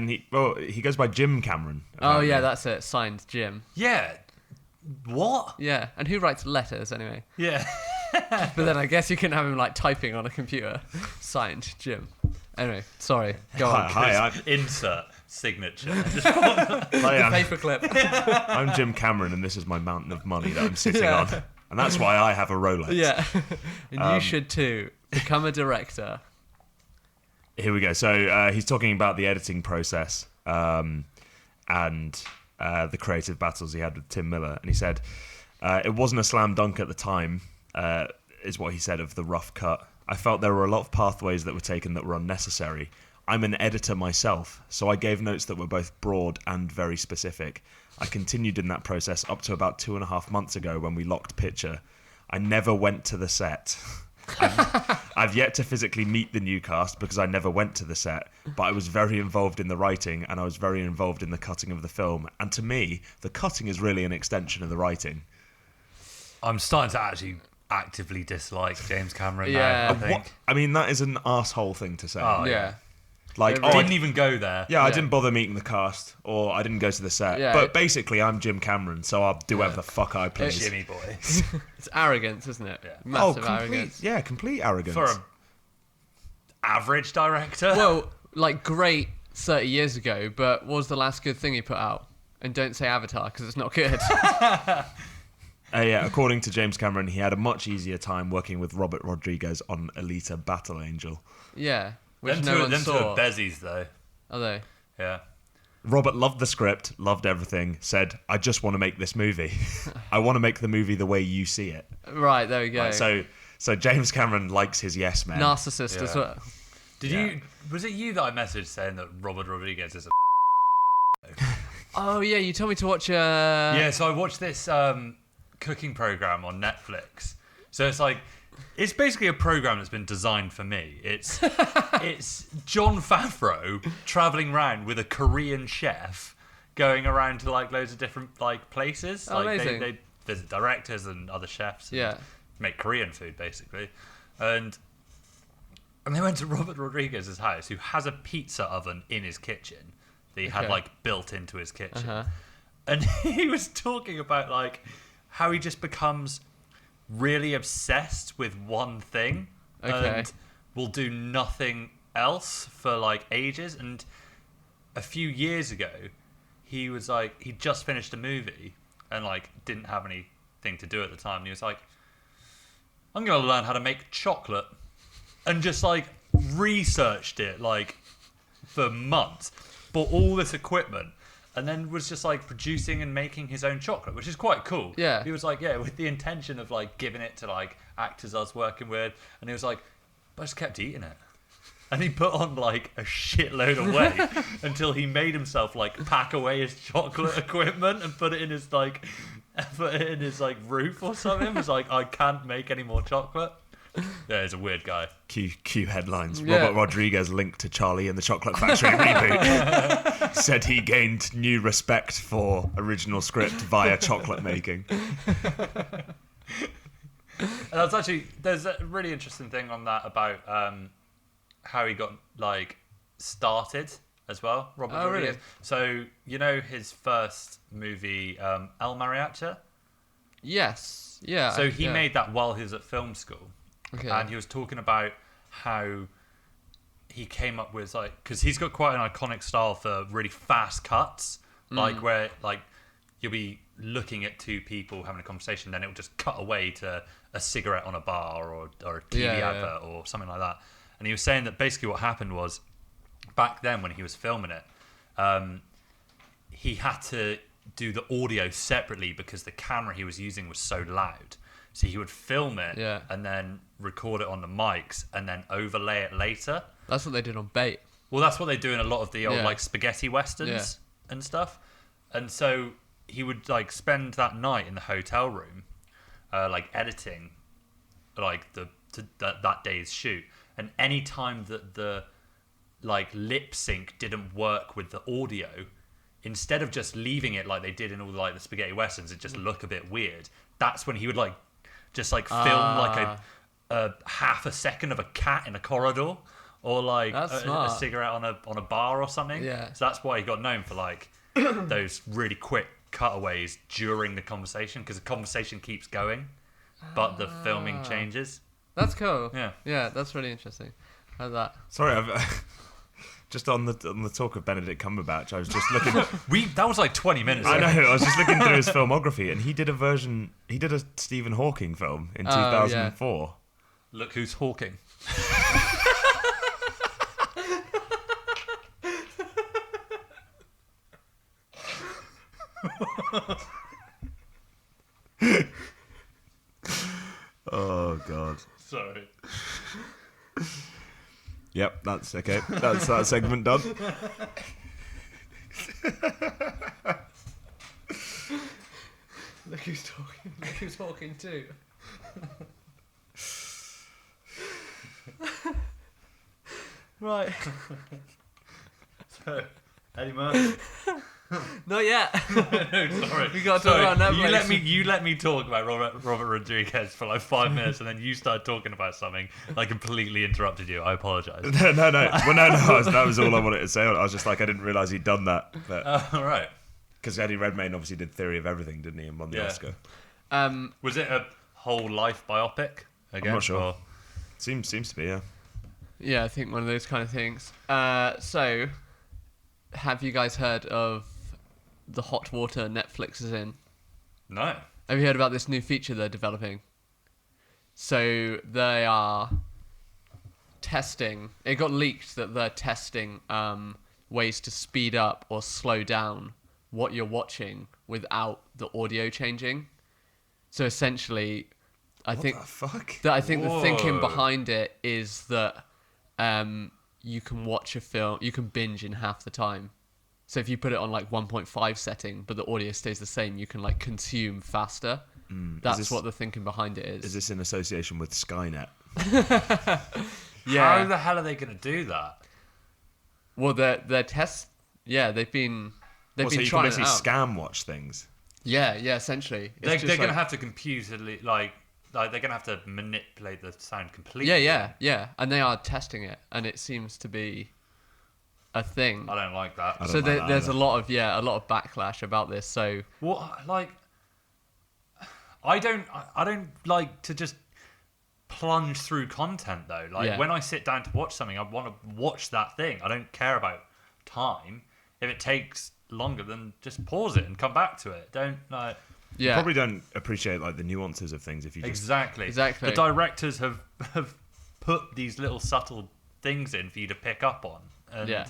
he goes by Jim Cameron. Oh apparently. yeah, that's it. Signed Jim. Yeah. What? Yeah, and who writes letters anyway? Yeah. But then I guess you can have him like typing on a computer. Signed, Jim. Anyway, sorry. Go on. Hi, Insert signature. Hi, Paperclip. I'm Jim Cameron, and this is my mountain of money that I'm sitting on. And that's why I have a Rolex. Yeah. And you should too. Become a director. Here we go. So he's talking about the editing process and the creative battles he had with Tim Miller. And he said, it wasn't a slam dunk at the time, is what he said of the rough cut. I felt there were a lot of pathways that were taken that were unnecessary. I'm an editor myself, so I gave notes that were both broad and very specific. I continued in that process up to about 2.5 months ago when we locked picture. I never went to the set. I've yet to physically meet the new cast because I never went to the set, but I was very involved in the writing and I was very involved in the cutting of the film. And to me, the cutting is really an extension of the writing. I'm starting to actually actively dislike James Cameron Yeah. now, I think. I mean, that is an arsehole thing to say. Oh, Yeah. Like, I Didn't even go there. I didn't bother meeting the cast, or I didn't go to the set. Yeah. But basically, I'm Jim Cameron, so I'll do whatever the fuck I please. Jimmy boy. It's arrogance, isn't it? Yeah. Massive complete arrogance. For an average director. Well, like great 30 years ago, but what was the last good thing he put out? And don't say Avatar because it's not good. Yeah, according to James Cameron, he had a much easier time working with Robert Rodriguez on Alita Battle Angel. Yeah, which them no one two saw. are bezies, though. Are they? Yeah. Robert loved the script, loved everything, said, I just want to make this movie. I want to make the movie the way you see it. Right, there we go. Right, so James Cameron likes his yes men. Narcissist as Yeah. well. Was it you that I messaged saying that Robert Rodriguez is a Oh yeah, you told me to watch. Yeah, so I watched this cooking program on Netflix. So it's basically a program that's been designed for me. It's Jon Favreau traveling around with a Korean chef, going around to like loads of different like places. Oh, like amazing. they visit directors and other chefs. And Yeah. make Korean food basically, and they went to Robert Rodriguez's house, who has a pizza oven in his kitchen that he had Okay. like built into his kitchen. Uh-huh. And he was talking about like how he just becomes really obsessed with one thing Okay. and will do nothing else for like ages. And a few years ago, he was like, he just finished a movie and like didn't have anything to do at the time. And he was like, I'm going to learn how to make chocolate, and just like researched it like for months, bought all this equipment, and then was just like producing and making his own chocolate, which is quite cool. Yeah. He was like, yeah, with the intention of like giving it to like actors I was working with, and he was like, but I just kept eating it. And he put on like a shitload of weight until he made himself like pack away his chocolate equipment and put it in his like roof or something. It was like, I can't make any more chocolate. Yeah, he's a weird guy. Q headlines. Yeah. Robert Rodriguez linked to Charlie and the Chocolate Factory reboot. Said he gained new respect for original script via chocolate making. And that's actually, there's a really interesting thing on that about how he got like started as well, Robert Oh, Rodriguez. really? So you know his first movie, El Mariachi. Yes. Yeah. So he yeah. made that while he was at film school. Okay. And he was talking about how he came up with like, because he's got quite an iconic style for really fast cuts, like where like you'll be looking at two people having a conversation, then it will just cut away to a cigarette on a bar or a TV Yeah, advert or something like that. And he was saying that basically what happened was back then when he was filming it, he had to do the audio separately because the camera he was using was so loud. So he would film it Yeah. and then record it on the mics and then overlay it later. That's what they did on Bait. Well, that's what they do in a lot of the old Yeah. like spaghetti westerns and stuff. And so he would like spend that night in the hotel room, like editing, like that day's shoot. And any time that the like lip sync didn't work with the audio, instead of just leaving it like they did in all like the spaghetti westerns, it just look a bit weird. That's when he would like just like film like a half a second of a cat in a corridor, or like That's a smart. cigarette on a bar or something. Yeah. So that's why he got known for like those really quick cutaways during the conversation because the conversation keeps going, but the filming changes. That's cool. Yeah, that's really interesting. How's that? Sorry, just on the talk of Benedict Cumberbatch, I was just looking. That was like 20 minutes. I know. I was just looking through his filmography, and he did a Stephen Hawking film in 2004. Yeah. Look who's hawking. Oh God. Sorry. Yep, that's okay. That's that segment done. Look who's talking. Look who's talking too. Right. So, Eddie Murphy. Not yet. No, sorry. We got to talk about Netflix. You let me talk about Robert Rodriquez for like 5 minutes, and then you started talking about something. And I completely interrupted you. I apologise. No. Well, no. That was all I wanted to say. I was just like, I didn't realise he'd done that. But all right. Because Eddie Redmayne obviously did Theory of Everything, didn't he, and won the Oscar. Was it a whole life biopic? Again, I'm not sure. Seems to be, yeah. Yeah, I think one of those kind of things. So, have you guys heard of the hot water Netflix is in? No. Have you heard about this new feature they're developing? So they are testing. It got leaked that they're testing ways to speed up or slow down what you're watching without the audio changing. So essentially, I think the thinking behind it is that you can watch a film, you can binge in half the time. So if you put it on like 1.5 setting, but the audio stays the same, you can like consume faster. That's what the thinking behind it is. Is this in association with Skynet? Yeah. How the hell are they going to do that? Well, their tests, they've been so you trying can basically it out. scam watch things. Yeah, essentially. They're going to have to computerly like they're going to have to manipulate the sound completely. Yeah, and they are testing it, and it seems to be a thing. I don't like that. So there's a lot of backlash about this. So what, like, I don't like to just plunge through content though. Like when I sit down to watch something, I want to watch that thing. I don't care about time. If it takes longer, then just pause it and come back to it. Don't like. You probably don't appreciate like the nuances of things if you just exactly. The directors have put these little subtle things in for you to pick up on, and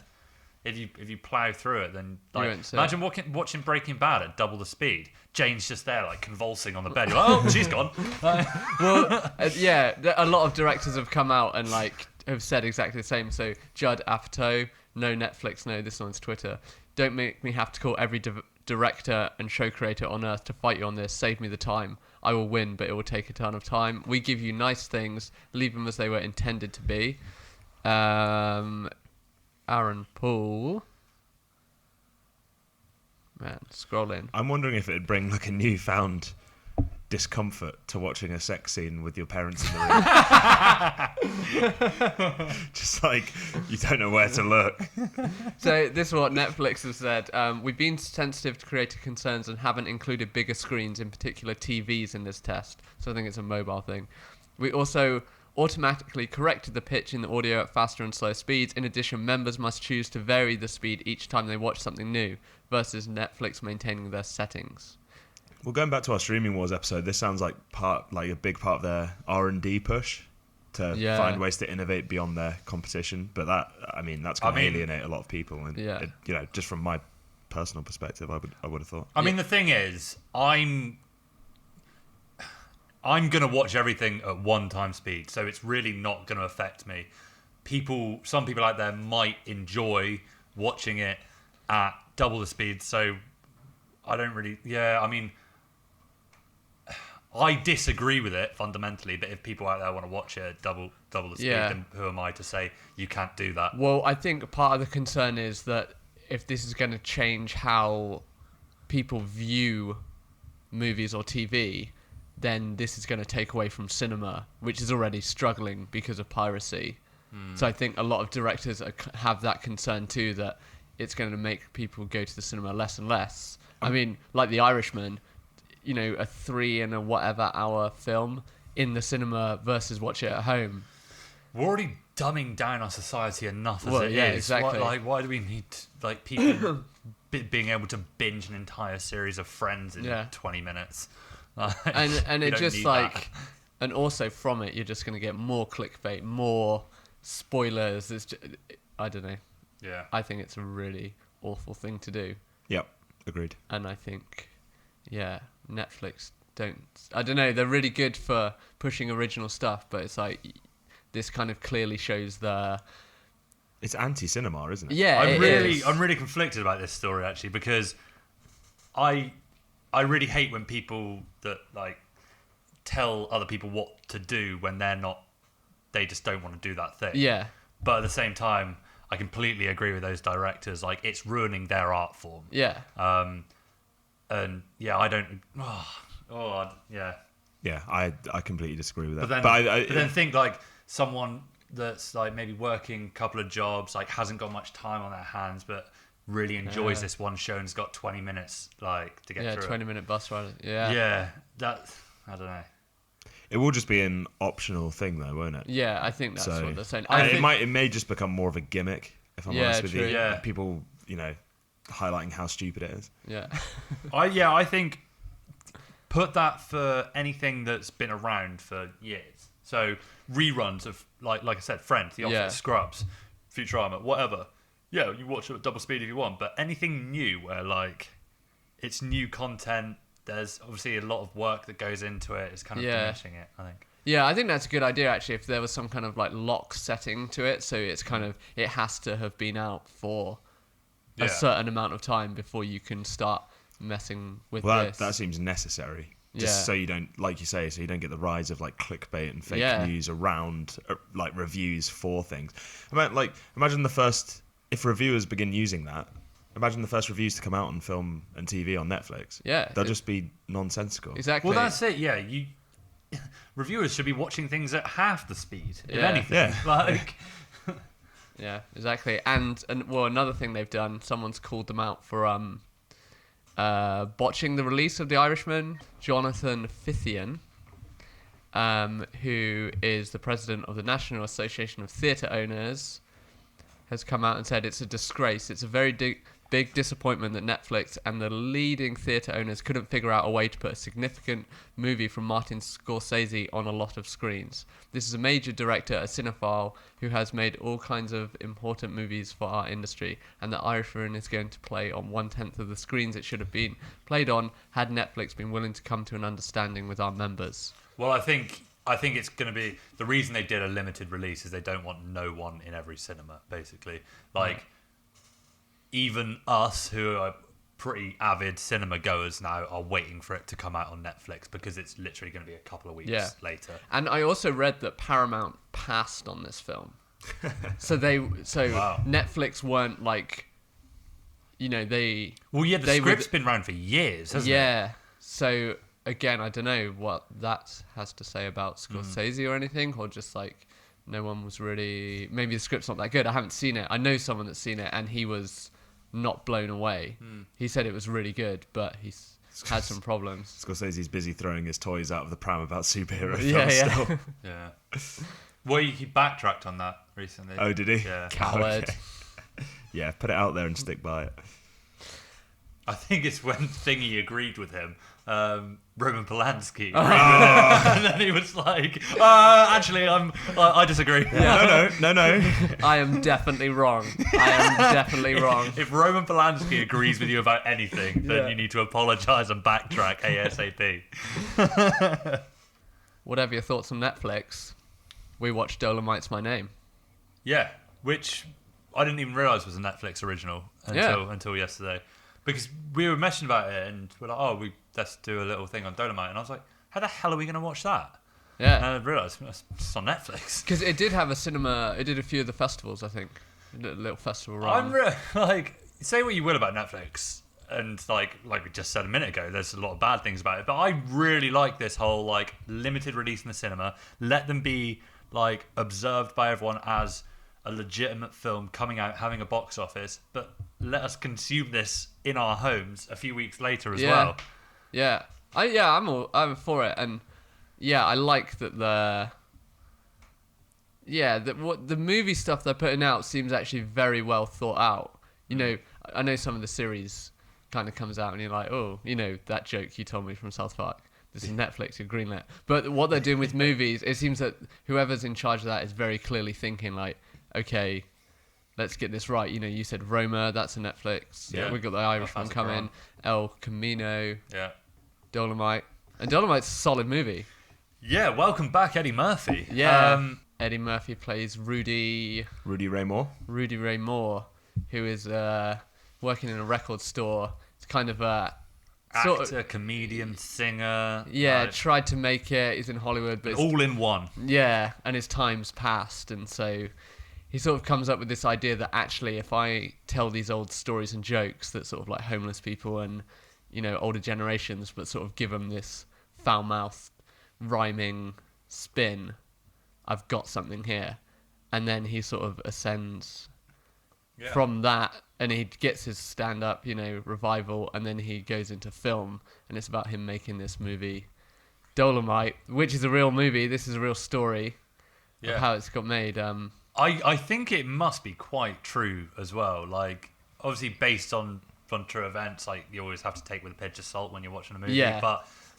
if you plow through it, then like imagine watching Breaking Bad at double the speed. Jane's just there like convulsing on the bed. You're like, oh, she's gone. Well, a lot of directors have come out and like have said exactly the same. So Judd Apatow, no Netflix, no, this one's Twitter. Don't make me have to call every director and show creator on earth to fight you on this. Save me the time. I will win, but it will take a ton of time. We give you nice things. Leave them as they were intended to be. Aaron Paul. Man, scrolling. I'm wondering if it'd bring like a newfound discomfort to watching a sex scene with your parents in the room. Just like you don't know where to look. So this is what Netflix has said. We've been sensitive to creator concerns and haven't included bigger screens, in particular TVs, in this test. So I think it's a mobile thing. We also automatically corrected the pitch in the audio at faster and slower speeds. In addition, members must choose to vary the speed each time they watch something new versus Netflix maintaining their settings. Well, going back to our Streaming Wars episode, this sounds like a big part of their R&D push to find ways to innovate beyond their competition. But that's going to alienate a lot of people. And just from my personal perspective, I would have thought. I mean, the thing is, I'm going to watch everything at one time speed, so it's really not going to affect me. Some people out there might enjoy watching it at double the speed, so I don't really. Yeah, I mean, I disagree with it fundamentally, but if people out there want to watch it at double the speed, then who am I to say you can't do that? Well, I think part of the concern is that if this is going to change how people view movies or TV, then this is going to take away from cinema, which is already struggling because of piracy. So I think a lot of directors have that concern too, that it's going to make people go to the cinema less and less. I mean, like The Irishman, you know, a 3 and a whatever hour film in the cinema versus watch it at home. We're already dumbing down our society enough as it is. Exactly. Why do we need like people being able to binge an entire series of Friends in 20 minutes? And it just like, that. And also from it, you're just going to get more clickbait, more spoilers. It's just, I don't know. Yeah. I think it's a really awful thing to do. Yep, agreed. And I think, Netflix I don't know, they're really good for pushing original stuff, but it's like, this kind of clearly shows it's anti-cinema, isn't it? Yeah, I'm really conflicted about this story actually, because I really hate when people that like tell other people what to do when they just don't want to do that thing. Yeah. But at the same time, I completely agree with those directors. Like, it's ruining their art form. Yeah. And I don't. Yeah, I completely disagree with that. But then think like someone that's like maybe working a couple of jobs, like hasn't got much time on their hands, but really enjoys this one show and's got 20 minutes like to get through. 20-minute bus ride. Yeah. Yeah, that I don't know. It will just be an optional thing, though, won't it? Yeah, I think that's what they're saying. It may just become more of a gimmick, if I'm honest with you. Yeah. People, highlighting how stupid it is. Yeah. I think put that for anything that's been around for years. So reruns of like I said, Friends, The Office, Scrubs, Futurama, whatever. Yeah, you watch it at double speed if you want. But anything new where like it's new content. There's obviously a lot of work that goes into it. It's kind of diminishing it, I think. Yeah, I think that's a good idea, actually, if there was some kind of, like, lock setting to it. So it's kind of, it has to have been out for a certain amount of time before you can start messing with this. That seems necessary. Just so you don't, like you say, so you don't get the rise of, like, clickbait and fake news around, like, reviews for things. Imagine if reviewers begin using that, imagine the first reviews to come out on film and TV on Netflix. Yeah. They'll just be nonsensical. Exactly. Well, that's it, yeah. Reviewers should be watching things at half the speed, if anything. Yeah. Like... Yeah, exactly. And another thing they've done, someone's called them out for botching the release of The Irishman. Jonathan Fithian, who is the president of the National Association of Theatre Owners, has come out and said it's a disgrace. It's a very big disappointment that Netflix and the leading theatre owners couldn't figure out a way to put a significant movie from Martin Scorsese on a lot of screens. This is a major director, a cinephile, who has made all kinds of important movies for our industry, and The Irishman is going to play on 1/10 of the screens it should have been played on had Netflix been willing to come to an understanding with our members. Well, I think it's going to be... The reason they did a limited release is they don't want no one in every cinema, basically. Like... Even us, who are pretty avid cinema goers now, are waiting for it to come out on Netflix because it's literally going to be a couple of weeks later. And I also read that Paramount passed on this film. So Netflix weren't like, they... Well, yeah, the script's been around for years, hasn't it? Yeah. So, again, I don't know what that has to say about Scorsese or anything, or just like no one was really... Maybe the script's not that good. I haven't seen it. I know someone that's seen it, and he was... not blown away. He said it was really good, but he's had some problems. Scorsese's busy throwing his toys out of the pram about superhero films still. Yeah. Well, he backtracked on that recently. Oh, did he? Yeah. Coward. Okay. Yeah, put it out there and stick by it. I think it's when Thingy agreed with him, Roman Polanski. And then he was like, actually, I disagree. Yeah. No. I am definitely wrong. If Roman Polanski agrees with you about anything, then you need to apologise and backtrack ASAP. Whatever your thoughts on Netflix, we watched Dolemite's My Name. Yeah, which I didn't even realise was a Netflix original until yesterday. Because we were messaging about it and we're like, let's do a little thing on Dolemite. And I was like, how the hell are we going to watch that? Yeah. And I realised it's on Netflix. Because it did have a cinema, it did a few of the festivals, I think. A little festival run. Say what you will about Netflix. And like we just said a minute ago, there's a lot of bad things about it. But I really like this whole limited release in the cinema. Let them be observed by everyone as a legitimate film coming out, having a box office, but let us consume this in our homes a few weeks later as well. Yeah, I'm for it, and I like that what the movie stuff they're putting out seems actually very well thought out. You know, I know some of the series kind of comes out and you're like, oh, you know, that joke you told me from South Park. This is Netflix, you're greenlit. But what they're doing with movies, it seems that whoever's in charge of that is very clearly thinking like, okay, let's get this right. You know, you said Roma, that's a Netflix. Yeah. We've got the Irishman coming, El Camino, Yeah. Dolomite. And Dolomite's a solid movie. Yeah, welcome back, Eddie Murphy. Yeah. Eddie Murphy plays Rudy Ray Moore, who is working in a record store. It's kind of a actor, comedian, singer. Yeah, like, tried to make it. He's in Hollywood, but all in one. Yeah, and his time's passed, and so he sort of comes up with this idea that actually, if I tell these old stories and jokes that sort of like homeless people and, you know, older generations, but sort of give them this foul-mouthed, rhyming spin, I've got something here. And then he sort of ascends from that, and he gets his stand-up, you know, revival, and then he goes into film, and it's about him making this movie, Dolemite, which is a real movie. This is a real story of how it's got made. I think it must be quite true as well. Like, obviously based on true events, like you always have to take with a pinch of salt when you're watching a movie. Yeah.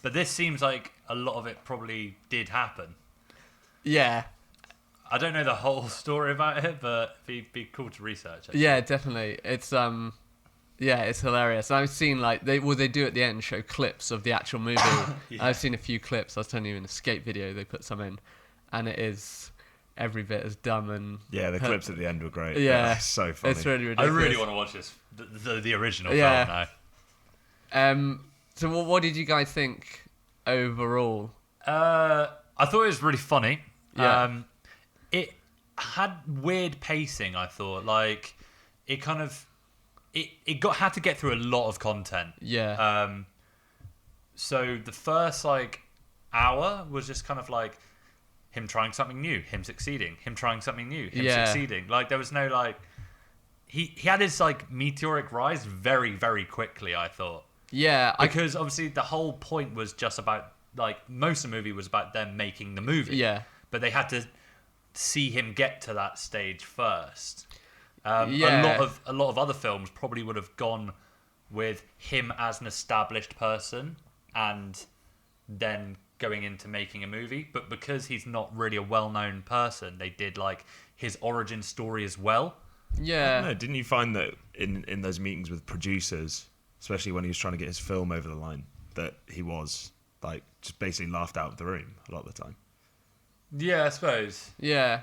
But this seems like a lot of it probably did happen. Yeah. I don't know the whole story about it, but it'd be cool to research. Actually. Yeah, definitely. It's it's hilarious. I've seen like they do at the end show clips of the actual movie. I've seen a few clips. I was telling you in a skate video they put some in, and it is every bit as dumb and the clips at the end were great. Yeah, so funny. It's really ridiculous. I really want to watch this the original film now. So what did you guys think overall? I thought it was really funny. Yeah. It had weird pacing, I thought. Like, it kind of... It had to get through a lot of content. Yeah. So the first, like, hour was just kind of like him trying something new, him succeeding, him trying something new, him succeeding. Like, there was no, like... He had his, like, meteoric rise very, very quickly, I thought. Yeah. Because, obviously, the whole point was just about... Like, most of the movie was about them making the movie. Yeah. But they had to see him get to that stage first. A lot of other films probably would have gone with him as an established person and then going into making a movie. But because he's not really a well-known person, they did like his origin story as well. Yeah. No, didn't you find that in those meetings with producers, especially when he was trying to get his film over the line, that he was like just basically laughed out of the room a lot of the time? Yeah, I suppose. Yeah.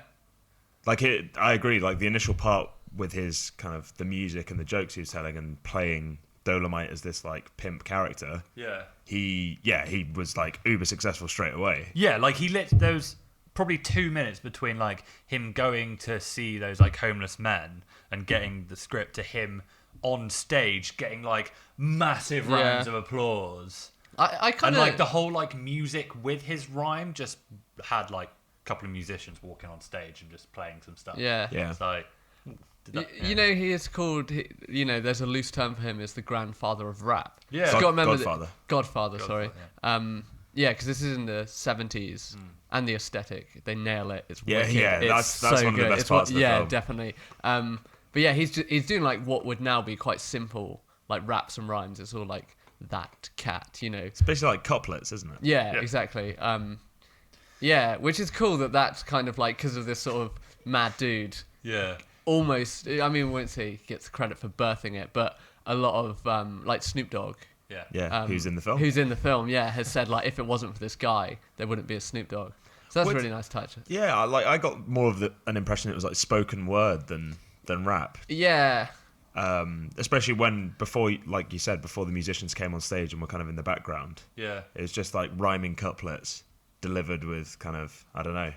Like I agree. Like the initial part with his kind of the music and the jokes he was telling and playing Dolemite as this like pimp character. Yeah. He was like uber successful straight away. Yeah, like there was probably 2 minutes between like him going to see those like homeless men and getting the script to him on stage getting like massive rounds of applause. I kind of... of... like the whole like music with his rhyme just had like a couple of musicians walking on stage and just playing some stuff. Yeah. Yeah. It's like... You know, he is called, you know, there's a loose term for him as the grandfather of rap. Yeah. So Godfather, sorry. Yeah, because this is in the 70s and the aesthetic. They nail it. It's wicked. Yeah, it's that's so one of the good. best parts of the film. Yeah, definitely. But yeah, he's doing like what would now be quite simple, like raps and rhymes. It's all like that cat, you know. It's basically like couplets, isn't it? Yeah, exactly. Yeah, which is cool that's kind of like, because of this sort of mad dude. Yeah. Almost, I mean, I won't say he gets credit for birthing it, but a lot of, like Snoop Dogg. Yeah, who's in the film? Who's in the film, has said, like, if it wasn't for this guy, there wouldn't be a Snoop Dogg. So that's a really nice touch. Yeah, I got more of an impression it was like spoken word than rap. Yeah. Especially before, like you said, before the musicians came on stage and were kind of in the background. Yeah. It was just like rhyming couplets delivered with kind of, I don't know,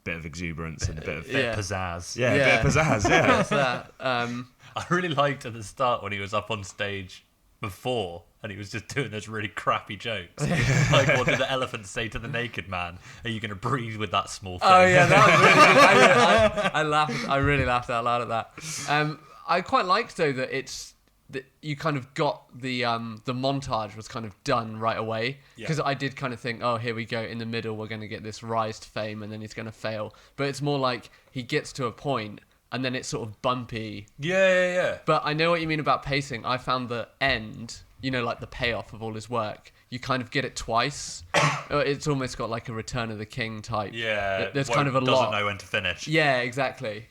bit of exuberance and a bit of pizzazz. Yeah, a bit of pizzazz, yeah. That's that. I really liked at the start when he was up on stage before and he was just doing those really crappy jokes. Like, what did the elephant say to the naked man? Are you going to breathe with that small thing? Oh yeah, that was really good. I laughed. I really laughed out loud at that. I quite liked though that that you kind of got the montage was kind of done right away, because I did kind of think, oh, here we go, in the middle we're going to get this rise to fame and then he's going to fail, but it's more like he gets to a point and then it's sort of bumpy. Yeah. But I know what you mean about pacing. I found the end, like the payoff of all his work, you kind of get it twice. It's almost got like a Return of the King type. Yeah, there's kind of a lot. Doesn't know when to finish. Yeah, exactly.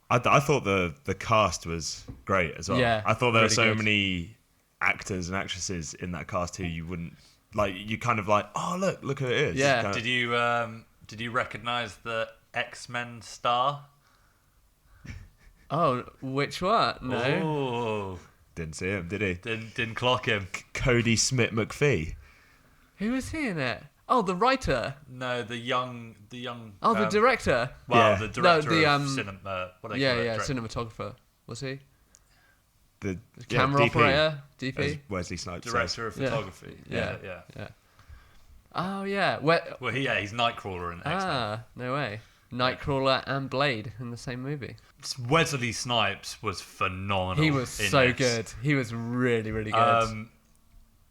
I thought the cast was great as well. Yeah, I thought there were really so good. many actors and actresses in that cast who you wouldn't like. You kind of like, oh look who it is. Yeah. Kind of, Did you recognise the X-Men star? Oh, which one? No. Oh, didn't see him, did he? didn't clock him. Cody Smith McPhee. Who was he in it? Oh, the writer. No, the young. Oh, the director. Well, Yeah. the director No, the, of cinema. What do they call it? Cinematographer. Was he? The Camera DP, operator? as DP? Wesley Snipes says. Director of photography. Yeah. Yeah. Oh, yeah. Well, he's Nightcrawler in X-Men. ah, no way. Nightcrawler and Blade in the same movie. Wesley Snipes was phenomenal. He was in so this. good. He was really, really good.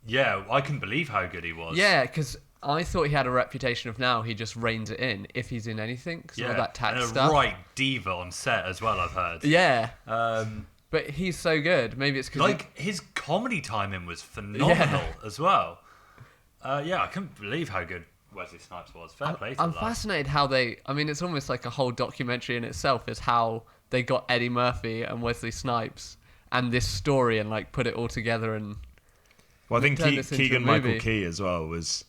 Yeah, I couldn't believe how good he was. Yeah, because I thought he had a reputation of now he just reins it in if he's in anything, because all that tax and a stuff. right diva on set as well, I've heard. Yeah, Um, but he's so good. Maybe it's because like, his comedy timing was phenomenal as well. I couldn't believe how good Wesley Snipes was. Fair play to I'm that. fascinated how it's almost like a whole documentary in itself, is how they got Eddie Murphy and Wesley Snipes and this story and like put it all together. And Well, I think turn this into a Keegan-Michael movie. Key as well was.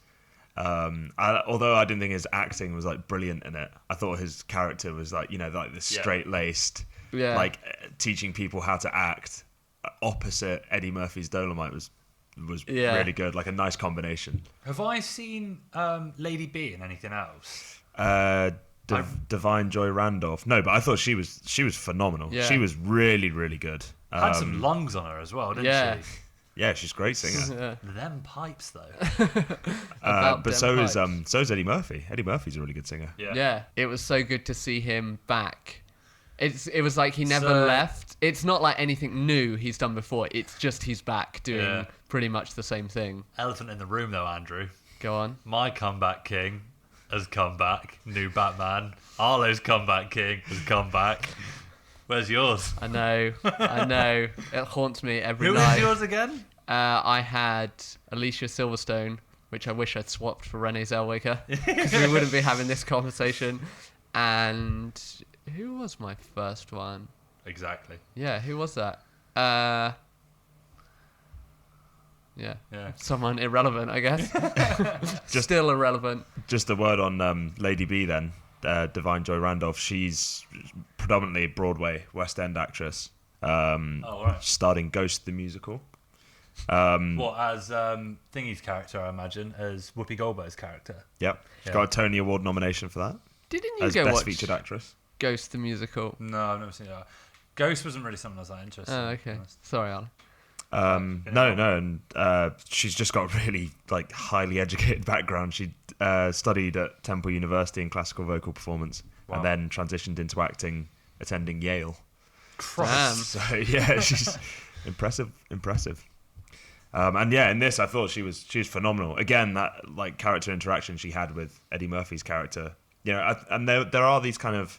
Although I didn't think his acting was like brilliant in it, I thought his character was like like this straight-laced, like teaching people how to act. Opposite Eddie Murphy's Dolemite was really good, like a nice combination. Have I seen Lady B in anything else? Divine Joy Randolph. No, but I thought she was phenomenal. Yeah. She was really, really good. Had some lungs on her as well, didn't Yeah. she? Yeah, she's a great singer. Them pipes, though. About But them so's Eddie Murphy. Eddie Murphy's a really good singer. Yeah, it was so good to see him back. It was like he never So- left. It's not like anything new he's done before. It's just he's back doing pretty much the same thing. Elephant in the room, though, Andrew. Go on. My comeback king has come back. New Batman. Arlo's comeback king has come back. Where's yours? I know. It haunts me every Who night. was yours again? I had Alicia Silverstone, which I wish I'd swapped for Renee Zellweger, because we wouldn't be having this conversation. And who was my first one? Exactly. Yeah, who was that? Yeah. Someone irrelevant, I guess. Still irrelevant. Just a word on Lady B then. Divine Joy Randolph. She's predominantly a Broadway West End actress. Right. Starred in Ghost the musical. What, as Thingy's character, I imagine, as Whoopi Goldberg's character? Yep. She's Yeah. got a Tony Award nomination for that Didn't you as go Best watch Featured Actress. Ghost the musical? No, I've never seen that. Ghost wasn't really something I was that interested in. Oh, to okay. be honest. Sorry, Alan. No, and she's just got a really like highly educated background. She studied at Temple University in classical vocal performance, Wow. and then transitioned into acting, attending Yale. Damn. So yeah, she's impressive. And yeah, in this, I thought she was phenomenal. Again, that like character interaction she had with Eddie Murphy's character. And there are these kind of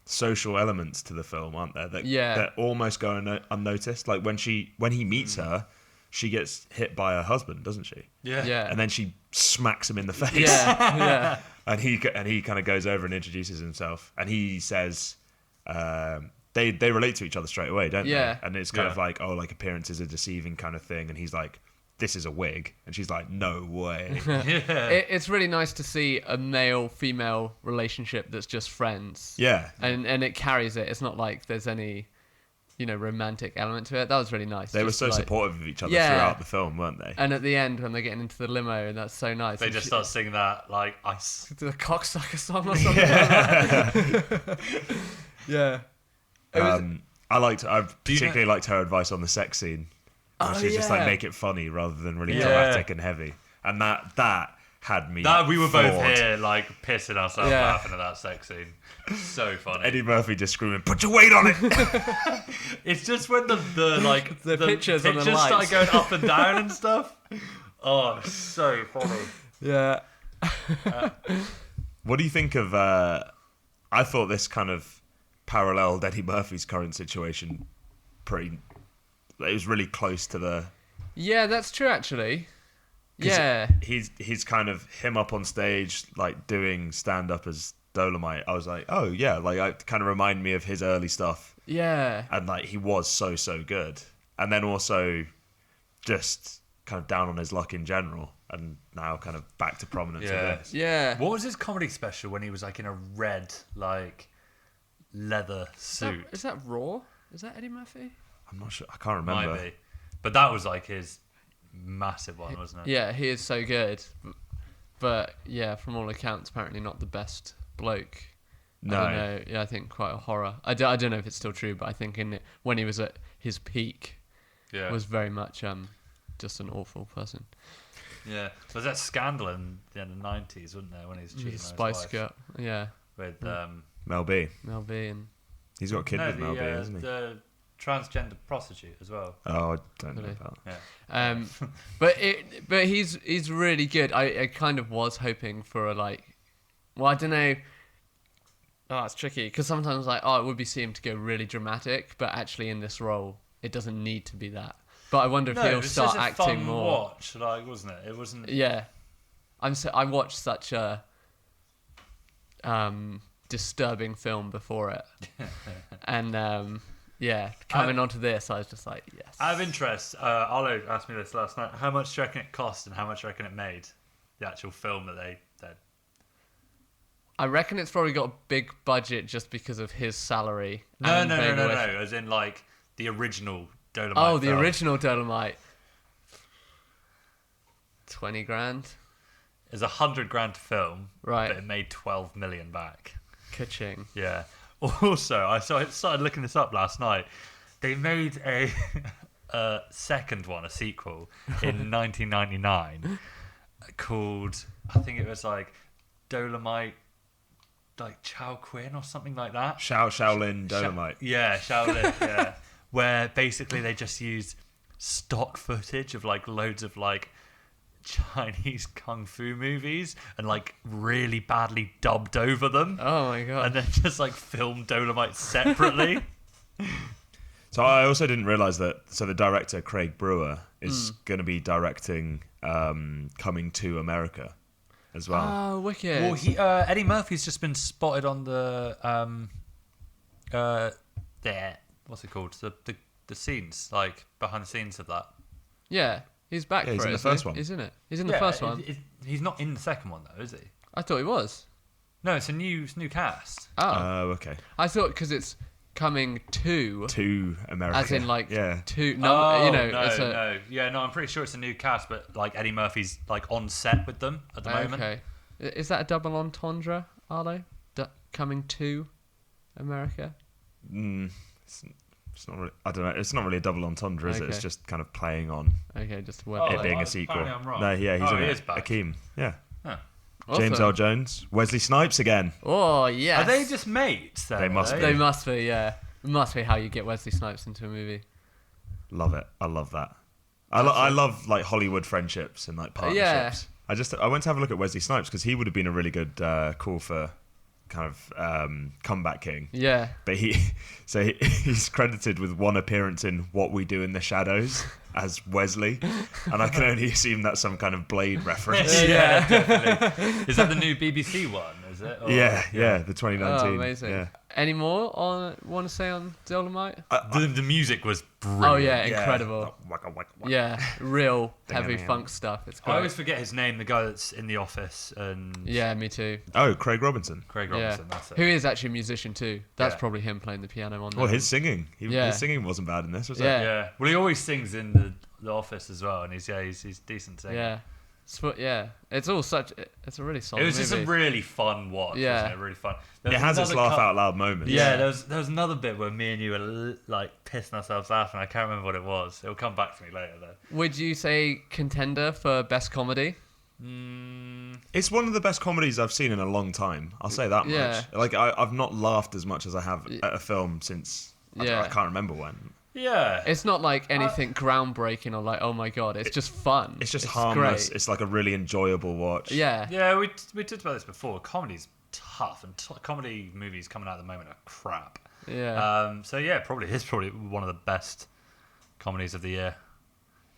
social elements to the film, aren't there? That almost go unnoticed. Like when he meets her, she gets hit by her husband, doesn't she? Yeah. And then she smacks him in the face. Yeah. And he kind of goes over and introduces himself, and he says, they relate to each other straight away, don't Yeah. they? And it's kind of like, oh, like appearances are deceiving kind of thing. And he's like, this is a wig, and she's like, no way. It's really nice to see a male-female relationship that's just friends. Yeah. And it carries it. It's not like there's any, romantic element to it. That was really nice. They were Just so like- supportive of each other Yeah. throughout the film, weren't they? And at the end, when they're getting into the limo, and that's so nice. They And just start singing that, like, ice. the cocksucker song or something like that. Yeah. It was- I particularly liked her advice on the sex scene She's just like make it funny rather than really dramatic and heavy. And that had me. That we were both here like pissing ourselves laughing at that sex scene. So funny. Eddie Murphy just screaming, "Put your weight on it!" It's just when the pictures on the lights start going up and down and stuff. Oh, so funny. Yeah. What do you think of? I thought this kind of paralleled Eddie Murphy's current situation. It was really close to the. Yeah, that's true. Actually. Yeah. He's kind of him up on stage, like doing stand up as Dolemite. I was like, oh yeah, like it kind of reminded me of his early stuff. Yeah. And like he was so good, and then also just kind of down on his luck in general, and now kind of back to prominence with this. Yeah. What was his comedy special when he was like in a red like leather suit? Is that Raw? Is that Eddie Murphy? I'm not sure. I can't remember. Might be. But that was like his massive one, wasn't it? Yeah, he is so good. But yeah, from all accounts, apparently not the best bloke. No. I don't know. Yeah, I think quite a horror. I don't know if it's still true, but I think when he was at his peak, was very much just an awful person. Yeah. Was that scandal in the end of the 90s, wasn't there, when he was cheating on his Spice wife? Girl. Yeah. With Mel B. Mel B. And He's got a kid with Mel B, hasn't he? The transgender prostitute as well. Oh, I don't know about that. Yeah. But he's really good. I kind of was hoping for I don't know. Oh, it's tricky because sometimes it would be seem to go really dramatic, but actually in this role it doesn't need to be that. But I wonder if he'll start acting fun more. Watch, like, wasn't it? It wasn't. Yeah, I watched such a disturbing film before it, and coming onto this, I was just like, yes. Out of interest, Arlo asked me this last night. How much do you reckon it cost, and how much do you reckon it made? The actual film that they did. I reckon it's probably got a big budget just because of his salary. No. As in, like, the original Dolemite. Oh, the original Dolemite. 20 grand. It's $100,000 to film, right? But it made 12 million back. Ka-ching. Yeah. Also, I started looking this up last night. They made a second one, a sequel, in 1999 called, I think it was like Dolemite, like Chow Quinn or something like that. Shaolin Dolemite. Shaolin. Yeah. Where basically they just used stock footage of like loads of like Chinese kung fu movies and like really badly dubbed over them. Oh my god. And then just like filmed Dolemite separately. So I also didn't realise that. So the director Craig Brewer is going to be directing Coming to America as well. Oh, wicked. Well, Eddie Murphy's just been spotted on the what's it called? The scenes, like behind the scenes of that. Yeah, he's back for he's it. in the first one. He's in it. He's in the first one. He's not in the second one though, is he? I thought he was. No, it's a new cast. Oh, okay. I thought because it's coming to America, as in like to no. I'm pretty sure it's a new cast, but like Eddie Murphy's like on set with them at the moment. Okay, is that a double entendre, Arlo? Coming to America? It's not really, I don't know. It's not really a double entendre, is it? It's just kind of playing on. Okay, just it being a sequel. I'm wrong. No, yeah, he's in it. Back. Akeem, yeah. Huh. James Awesome. Earl Jones, Wesley Snipes again. Oh yes. Are they just mates? Then, They must be. They must be. Yeah, it must be how you get Wesley Snipes into a movie. Love it. I love that. I love like Hollywood friendships and like partnerships. I went to have a look at Wesley Snipes because he would have been a really good call for kind of comeback king. Yeah. But he's credited with one appearance in What We Do in the Shadows as Wesley, and I can only assume that's some kind of Blade reference. Yeah, definitely. Is that the new BBC one? Is it? Or, yeah, the 2019. Oh, amazing. Yeah. Any more want to say on Dolemite? The music was brilliant. Oh yeah, incredible. Waka, waka, waka. Yeah, real heavy funk stuff. It's great. I always forget his name, the guy that's in The Office. And Yeah, me too. Oh, Craig Robinson. Craig Robinson, that's it. Who is actually a musician too. That's Yeah. probably him playing the piano on there. Well, his singing. His singing wasn't bad in this, was it? Yeah. Yeah. Well, he always sings in the Office as well, and he's decent singer. Yeah. It's all such. It's a really solid. It was movie. just a really fun watch. Yeah. Wasn't it? Really fun. It has its laugh out loud moments. Yeah, there was another bit where me and you were like pissing ourselves laughing. I can't remember what it was. It'll come back to me later though. Would you say contender for best comedy? It's one of the best comedies I've seen in a long time. I'll say that much. Like I've not laughed as much as I have at a film since I can't remember when. Yeah, it's not like anything groundbreaking or like, oh my god, it's just fun. It's just harmless. Great. It's like a really enjoyable watch. Yeah. We talked about this before. Comedy's tough, and comedy movies coming out at the moment are crap. Yeah. So yeah, probably one of the best comedies of the year.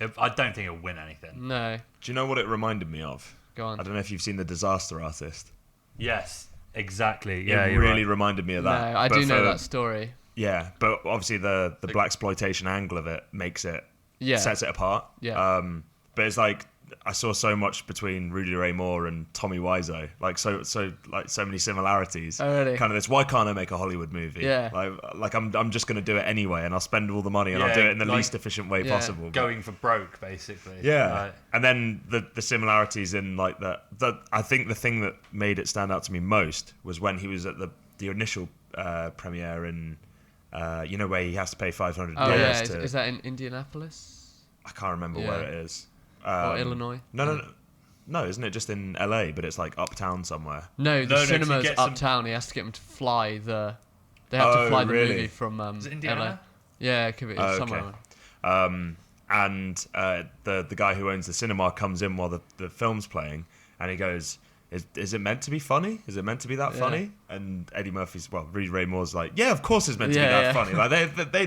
I don't think it'll win anything. No. Do you know what it reminded me of? Go on. I don't know if you've seen The Disaster Artist. Yes, exactly. Yeah, it really reminded me of that. No, I do know that story. Yeah, but obviously the blaxploitation angle of it makes it sets it apart. Yeah. But it's like I saw so much between Rudy Ray Moore and Tommy Wiseau, like so many similarities. Oh, really? Kind of this. Why can't I make a Hollywood movie? Yeah. Like I'm just going to do it anyway, and I'll spend all the money, and I'll do it in the least efficient way possible. Going for broke, basically. Yeah. Right. And then the similarities in like that. I think the thing that made it stand out to me most was when he was at the initial premiere in. Where he has to pay $500. Oh yeah, is that in Indianapolis? I can't remember where it is. Or Illinois? No, isn't it just in LA? But it's like uptown somewhere. No, the cinema's uptown. He has to get them to fly the. They have to fly the movie from is it Indiana? LA. Yeah, it could be somewhere. Okay. And the guy who owns the cinema comes in while the film's playing, and he goes, Is it meant to be funny? Is it meant to be that funny? And Eddie Murphy's, Rudy Ray Moore's like, yeah, of course it's meant to be that funny. Like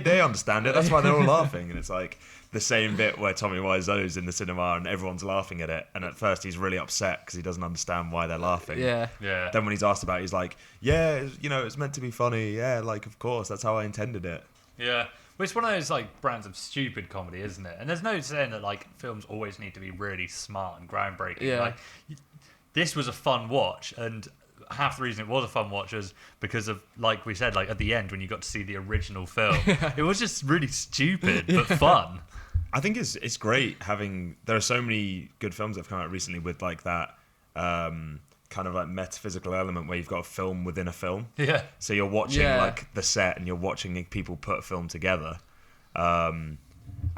they understand it. That's why they're all laughing. And it's like the same bit where Tommy Wiseau's in the cinema and everyone's laughing at it. And at first he's really upset because he doesn't understand why they're laughing. Yeah. Then when he's asked about it, he's like, yeah, it's meant to be funny. Yeah, like of course, that's how I intended it. Yeah. Well, it's one of those like brands of stupid comedy, isn't it? And there's no saying that like films always need to be really smart and groundbreaking. Yeah. Like, this was a fun watch, and half the reason it was a fun watch was because of, like we said, like at the end when you got to see the original film. It was just really stupid but fun. I think it's great having. There are so many good films that have come out recently with like that kind of like metaphysical element where you've got a film within a film. Yeah. So you're watching like the set and you're watching people put a film together. And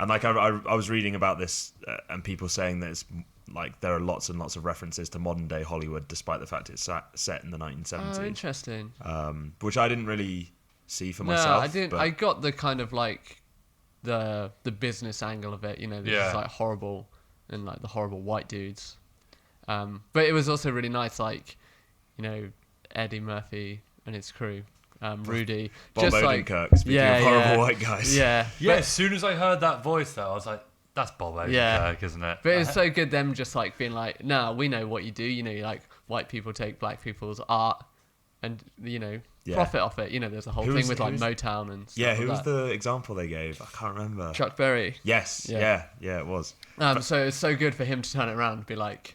like I was reading about this and people saying that it's like there are lots and lots of references to modern day Hollywood despite the fact it's set in the 1970s. Oh, interesting. Which I didn't really see for No, myself. I didn't. But I got the kind of like the business angle of it. This is like horrible and like the horrible white dudes. But it was also really nice, like Eddie Murphy and his crew. Rudy, Bob just Odenkirk, like speaking of horrible white guys. Yeah. As soon as I heard that voice, though, I was like, "That's Bob Odenkirk, isn't it?" But it's so good them just like being like, "Nah, we know what you do. Like white people take black people's art and profit off it. There's a whole thing with like Motown and stuff. Yeah, who like was that. the example they gave? I can't remember. Chuck Berry. Yes. Yeah, it was. So it's so good for him to turn it around and be like,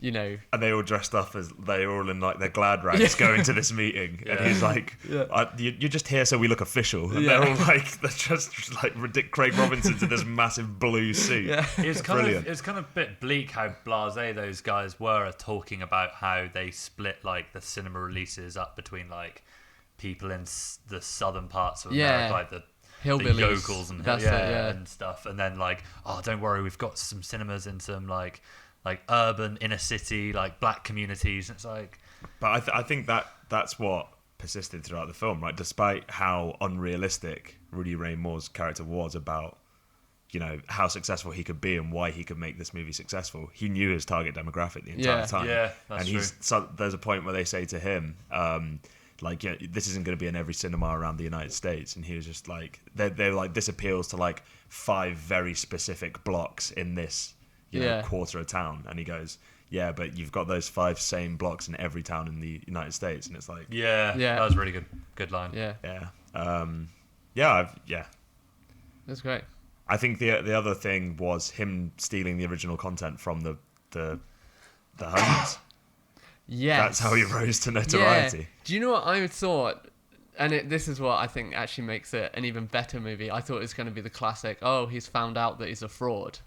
And they all dressed up as they're all in like their glad rags going to this meeting, and he's like, "You're just here so we look official." And they're all like, they're just like Craig Robinson's in this massive blue suit. Yeah. It's kind of a bit bleak how blasé those guys were at talking about how they split like the cinema releases up between like people in the southern parts of America, like the hillbillies, the yokels and and stuff, and then like, oh, don't worry, we've got some cinemas in some like urban inner city like black communities. It's like, but I think that's what persisted throughout the film, right? Despite how unrealistic Rudy Ray Moore's character was about how successful he could be and why he could make this movie successful, he knew his target demographic the entire time. That's and true. There's a point where they say to him this isn't going to be in every cinema around the United States, and he was just like, they're like, this appeals to like 5 very specific blocks in this quarter of town, and he goes, yeah, but you've got those 5 same blocks in every town in the United States, and it's like, that was a really good line. That's great. I think the other thing was him stealing the original content from the homies. Yes, that's how he rose to notoriety. Yeah. Do you know what I thought? And this is what I think actually makes it an even better movie. I thought it was going to be the classic, oh, he's found out that he's a fraud.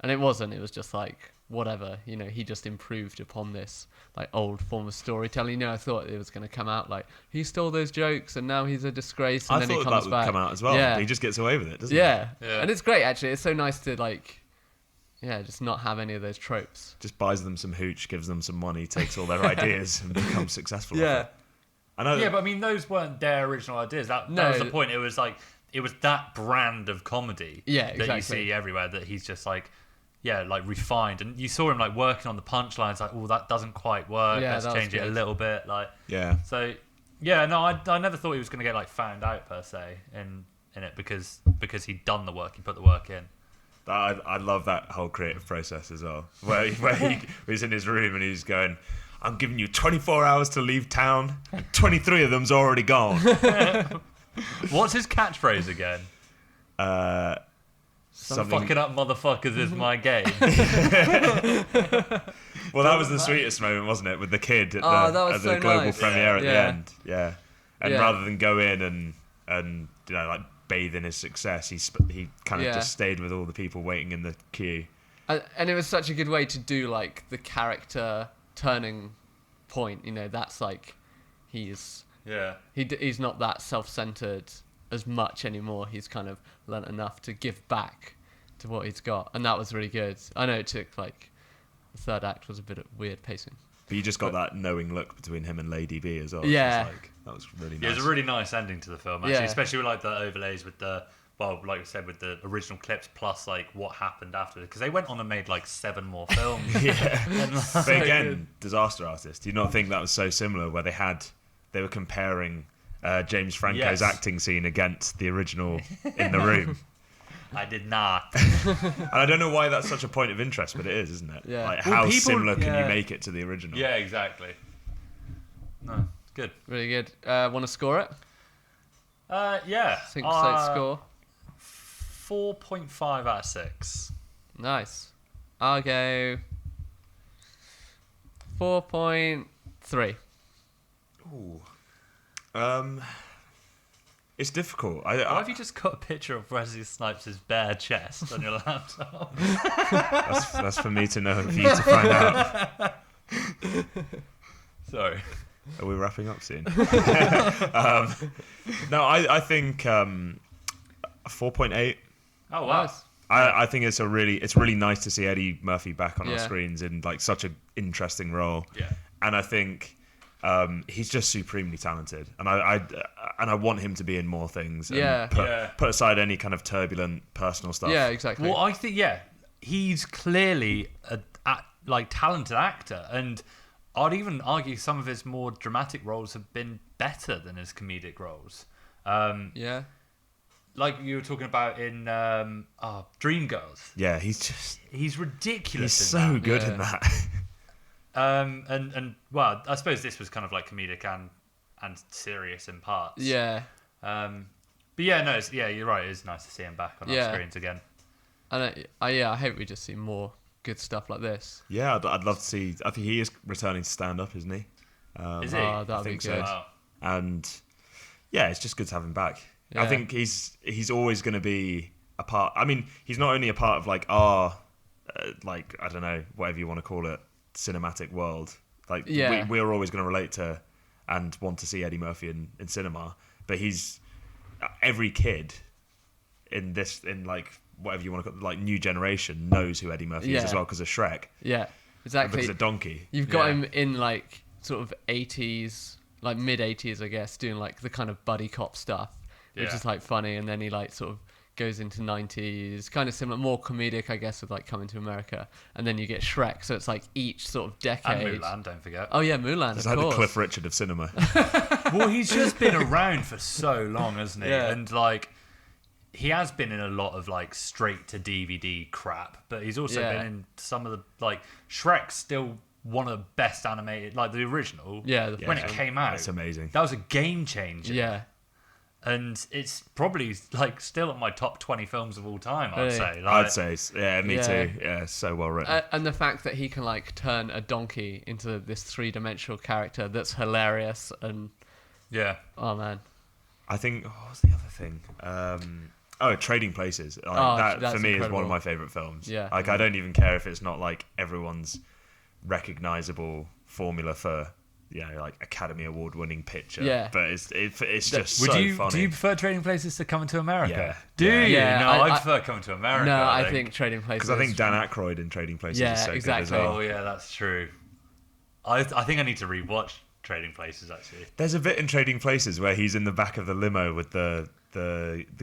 And it wasn't. It was just like, whatever, he just improved upon this like old form of storytelling. I thought it was going to come out like he stole those jokes and now he's a disgrace, and I then he thought comes that would back. come out as well. Yeah. He just gets away with it, doesn't he? Yeah. Yeah. And it's great, actually. It's so nice to just not have any of those tropes. Just buys them some hooch, gives them some money, takes all their ideas, and becomes successful. Yeah. Off it. I know. Yeah, but I mean, those weren't their original ideas. That was the point. It was like that brand of comedy that you see everywhere. That he's just like refined, and you saw him like working on the punchlines. Like, oh, that doesn't quite work. Yeah, Let's change it a little bit. Like, yeah. So, yeah, no, I never thought he was going to get like found out per se in it because he'd done the work. He put the work in. I love that whole creative process as well, where he was in his room and he's going, I'm giving you 24 hours to leave town, and 23 of them's already gone. What's his catchphrase again? Some fucking up motherfuckers is my game. Well, that was the sweetest moment, wasn't it, with the kid at the global nice. premiere at the Yeah. end. Yeah. And rather than go in and like bathe in his success, he kind of just stayed with all the people waiting in the queue. And it was such a good way to do like the character turning point. That's like he's not that self-centered as much anymore. He's kind of learnt enough to give back to what he's got, and that was really good. I know it took like the third act was a bit of weird pacing, but you just got that knowing look between him and Lady B as well. Yeah, that was really nice. Yeah, it was a really nice ending to the film, actually, especially with like the overlays with like I said, with the original clips plus like what happened after, because they went on and made like 7 more films. Yeah. But again, Disaster Artist. Do you not think that was so similar, where they were comparing James Franco's acting scene against the original in the room? I did not. And I don't know why that's such a point of interest, but it is, isn't it? Yeah. Like, how similar can you make it to the original? Yeah, exactly. No, it's good. Really good. Want to score it? Yeah. Think Slate score. 4.5 out of 6. Nice. I'll go 4.3. Ooh. It's difficult. Why have you just got a picture of Wesley Snipes' bare chest on your laptop? That's for me to know and for you to find out. Sorry. Are we wrapping up soon? No, I think 4.8. Oh wow. Nice. I think it's really nice to see Eddie Murphy back on our screens in like such an interesting role. Yeah. And I think he's just supremely talented, and I want him to be in more things. And put aside any kind of turbulent personal stuff. Yeah, exactly. Well, I think he's clearly a talented actor, and I'd even argue some of his more dramatic roles have been better than his comedic roles. Like you were talking about in Dreamgirls. Yeah, he's ridiculous. He's so good in that. And well, I suppose this was kind of like comedic and serious in parts. Yeah. But yeah, no, you're right. It is nice to see him back on our screens again. And I hope we just see more good stuff like this. Yeah, I'd love to see. I think he is returning to stand up, isn't he? Is he? Oh, that'd be good. So. Wow. And yeah, it's just good to have him back. Yeah. I think he's always going to be a part. I mean, he's not only a part of like our like I don't know, whatever you want to call it, cinematic world. Like we're always going to relate to and want to see Eddie Murphy in cinema. But he's every kid in like whatever you want to call it, like new generation knows who Eddie Murphy is as well because of Shrek. Yeah, exactly. And because of Donkey. You've got him in like sort of 80s, like mid 80s, I guess, doing like the kind of buddy cop stuff, which is like funny, and then he like sort of goes into 90s, kind of similar, more comedic, I guess, with like Coming to America, and then you get Shrek, so it's like each sort of decade. And Mulan, don't forget. Oh yeah, Mulan, It's of like course. the Cliff Richard of cinema. Well, he's just been around for so long, hasn't he? Yeah. And like, he has been in a lot of like straight to DVD crap, but he's also been in some of the like Shrek's still one of the best animated, like the original. Yeah, when it came out, That's amazing. that was a game changer. Yeah. And it's probably like still at my top 20 films of all time. I'd Really? say. I'd say, yeah, me Yeah. too. Yeah, so well written. And the fact that he can like turn a donkey into this 3-dimensional character that's hilarious and Yeah. oh man. I think what was the other thing? Oh, Trading Places. That for me is one of my favourite films. Yeah. Like, I don't even care if it's not like everyone's recognisable formula for, like Academy Award winning picture. Yeah. But it's just so funny. Do you prefer Trading Places to Coming to America? Yeah. Do you? Yeah, No, I prefer Coming to America. No, I think Trading Places. Because I think Dan Aykroyd in Trading Places is so good as well. Oh, yeah, that's true. I think I need to rewatch Trading Places, actually. There's a bit in Trading Places where he's in the back of the limo with the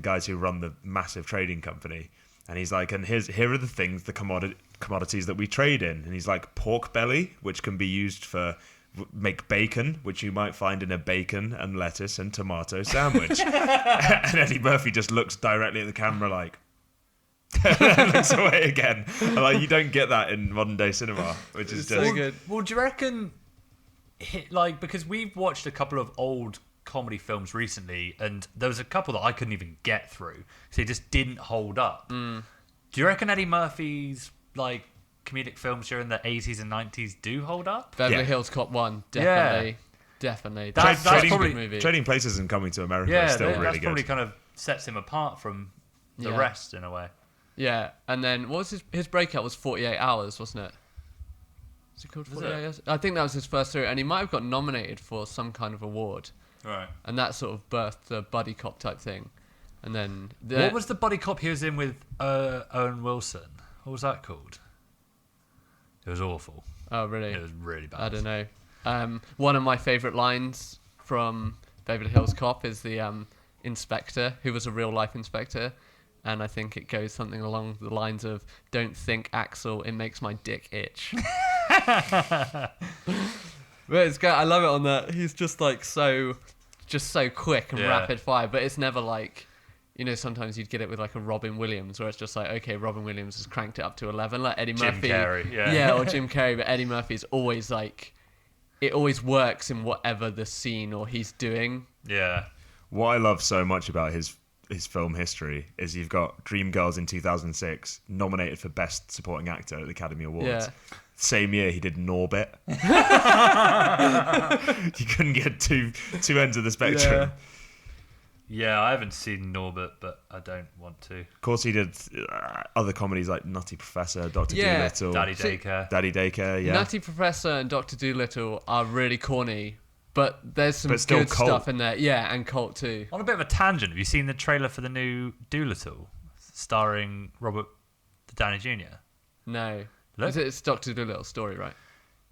guys who run the massive trading company, and he's like, and here are the things, the commodities that we trade in, and he's like, pork belly, which can be used for make bacon, which you might find in a bacon and lettuce and tomato sandwich. And Eddie Murphy just looks directly at the camera like looks away again. And like, you don't get that in modern day cinema, which is just so good. Well, do you reckon like, because we've watched a couple of old comedy films recently, and there was a couple that I couldn't even get through because they just didn't hold up. Do you reckon Eddie Murphy's like comedic films during the 80s and 90s do hold up? Beverly Hills Cop 1, definitely. That's Trading, probably a good movie. Trading Places and Coming to America is still really that's good. probably kind of sets him apart from the rest in a way. Yeah, and then what was his breakout was 48 Hours, wasn't it? Is it called 48 Hours? I think that was his first series, and he might have got nominated for some kind of award. Right. And that sort of birthed the buddy cop type thing. And then what was the buddy cop he was in with Owen Wilson? What was that called? It was awful. Oh, really? It was really bad. I don't know. One of my favourite lines from Beverly Hills Cop is the inspector, who was a real life inspector. And I think it goes something along the lines of, "Don't think, Axel, it makes my dick itch." But it's great. I love it on that. He's just like so quick and rapid fire. But it's never like, sometimes you'd get it with like a Robin Williams, where it's just like, okay, Robin Williams has cranked it up to 11, like Eddie Murphy. Jim Carrey, or Jim Carrey. But Eddie Murphy's always like, it always works in whatever the scene or he's doing. Yeah. What I love so much about his film history is you've got Dreamgirls in 2006 nominated for Best Supporting Actor at the Academy Awards. Yeah. Same year he did Norbit. You couldn't get two ends of the spectrum. Yeah, I haven't seen Norbit, but I don't want to. Of course, he did other comedies like Nutty Professor, Dr. Dolittle, Daddy Daycare. Yeah. Nutty Professor and Dr. Dolittle are really corny, but there's some still good cult. stuff in there. Yeah, and cult too. On a bit of a tangent, have you seen the trailer for the new Doolittle, starring Robert Downey Jr.? No. Look. It's Dr. Dolittle's story, right?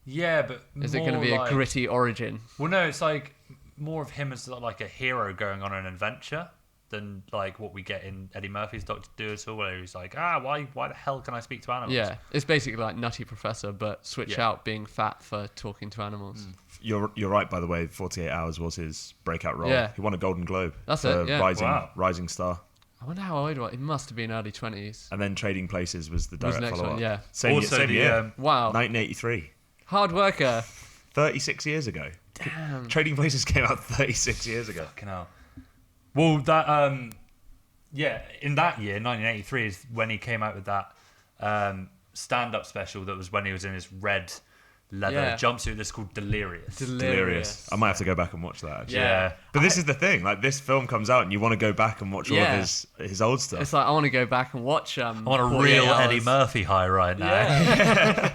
Yeah, but is it going to be a gritty origin? Well, no, it's like more of him as like a hero going on an adventure than like what we get in Eddie Murphy's Dr. Dolittle, where he's like, why the hell can I speak to animals? Yeah, it's basically like Nutty Professor, but switch out being fat for talking to animals. You're right, by the way. 48 Hours was his breakout role. Yeah. He won a Golden Globe. That's for it, yeah. Rising Star. I wonder how old he was. He must have been early 20s. And then Trading Places was the direct next follow-up. one, yeah. Same year. Wow. 1983. Hard worker. 36 years ago. Damn. Trading Places came out 36 years ago. Fucking hell. Well, that in that year, 1983 is when he came out with that stand-up special. That was when he was in his red leather jumpsuit that's called Delirious. I might have to go back and watch that, actually. Yeah. But this is the thing. Like, this film comes out and you want to go back and watch all of his old stuff. It's like, I want to go back and watch I want a real Eddie Murphy high right now. Yeah.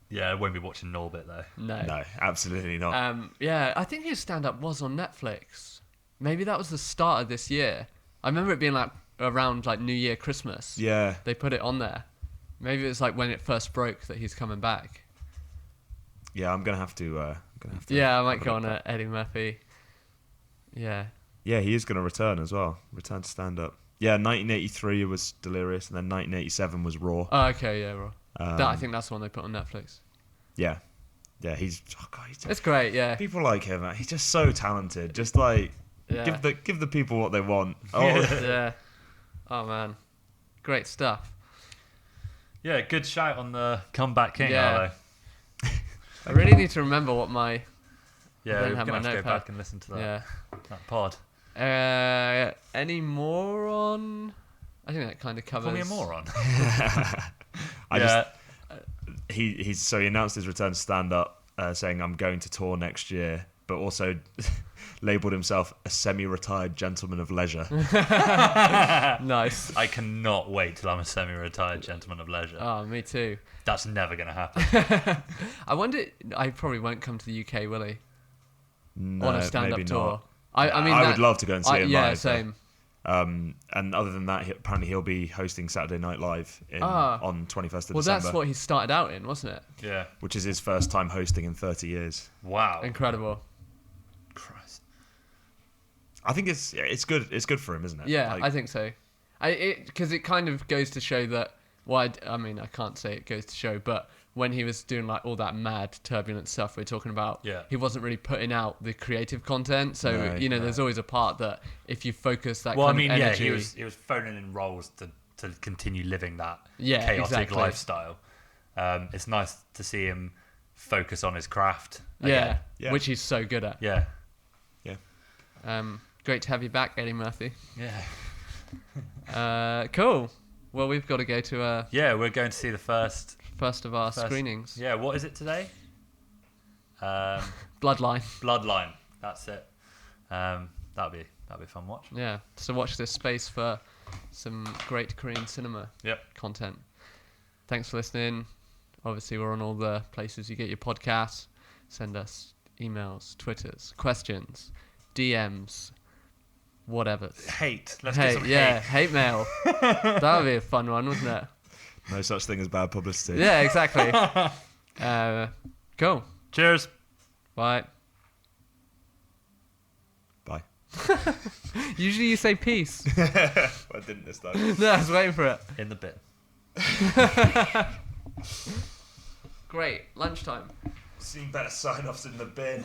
Yeah, I won't be watching Norbit, though. No, absolutely not. I think his stand-up was on Netflix. Maybe that was the start of this year. I remember it being like around like New Year, Christmas. Yeah. They put it on there. Maybe it's like when it first broke that he's coming back. Yeah, I'm gonna have to. Yeah, I might go on Eddie Murphy. Yeah. Yeah, he is gonna return as well. Return to stand up. Yeah, 1983 was Delirious, and then 1987 was Raw. Oh, okay, yeah, Raw. I think that's the one they put on Netflix. Yeah, he's. It's great. Yeah. People like him. Man. He's just so talented. Just like give the people what they want. Oh yeah. Oh man, great stuff. Yeah, good shout on the Comeback King, I really need to remember what my... Yeah, we're going to have to go back and listen to that pod. Any more on... I think that kind of covers... Call me a moron. He announced his return to stand-up, saying, I'm going to tour next year, but also labelled himself a semi-retired gentleman of leisure. Nice. I cannot wait till I'm a semi-retired gentleman of leisure. Oh, me too. That's never going to happen. I wonder. I probably won't come to the UK, will he? No, On a stand-up maybe tour. not. I mean, I would love to go and see him yeah, live. same. And other than that, apparently he'll be hosting Saturday Night Live on 21st of December. Well, that's what he started out in, wasn't it? Yeah. Which is his first time hosting in 30 years. Wow. Incredible. Christ. I think it's good. It's good for him, isn't it? Yeah, I think so. Because it kind of goes to show that. Well, I mean, I can't say it goes to show, but when he was doing like all that mad, turbulent stuff we're talking about, he wasn't really putting out the creative content. So there's always a part that if you focus that kind of energy, he was phoning in roles to continue living that chaotic lifestyle. It's nice to see him focus on his craft. Yeah, which he's so good at. Yeah. Great to have you back, Eddie Murphy. Yeah. Cool. Well, we've got to go to we're going to see the first of our screenings. Yeah, what is it today? Bloodline. That's it. That'll be a fun watch. Yeah. So watch this space for some great Korean cinema content. Thanks for listening. Obviously, we're on all the places you get your podcasts. Send us emails, Twitters, questions, DMs, whatever. Hate. Let's get some hate. Hate mail. That would be a fun one, wouldn't it? No such thing as bad publicity. Yeah, exactly. Cool. Cheers. Bye. Bye. Usually you say peace. I didn't this time. No, I was waiting for it. In the bin. Great. Lunchtime. Seen better sign-offs in the bin.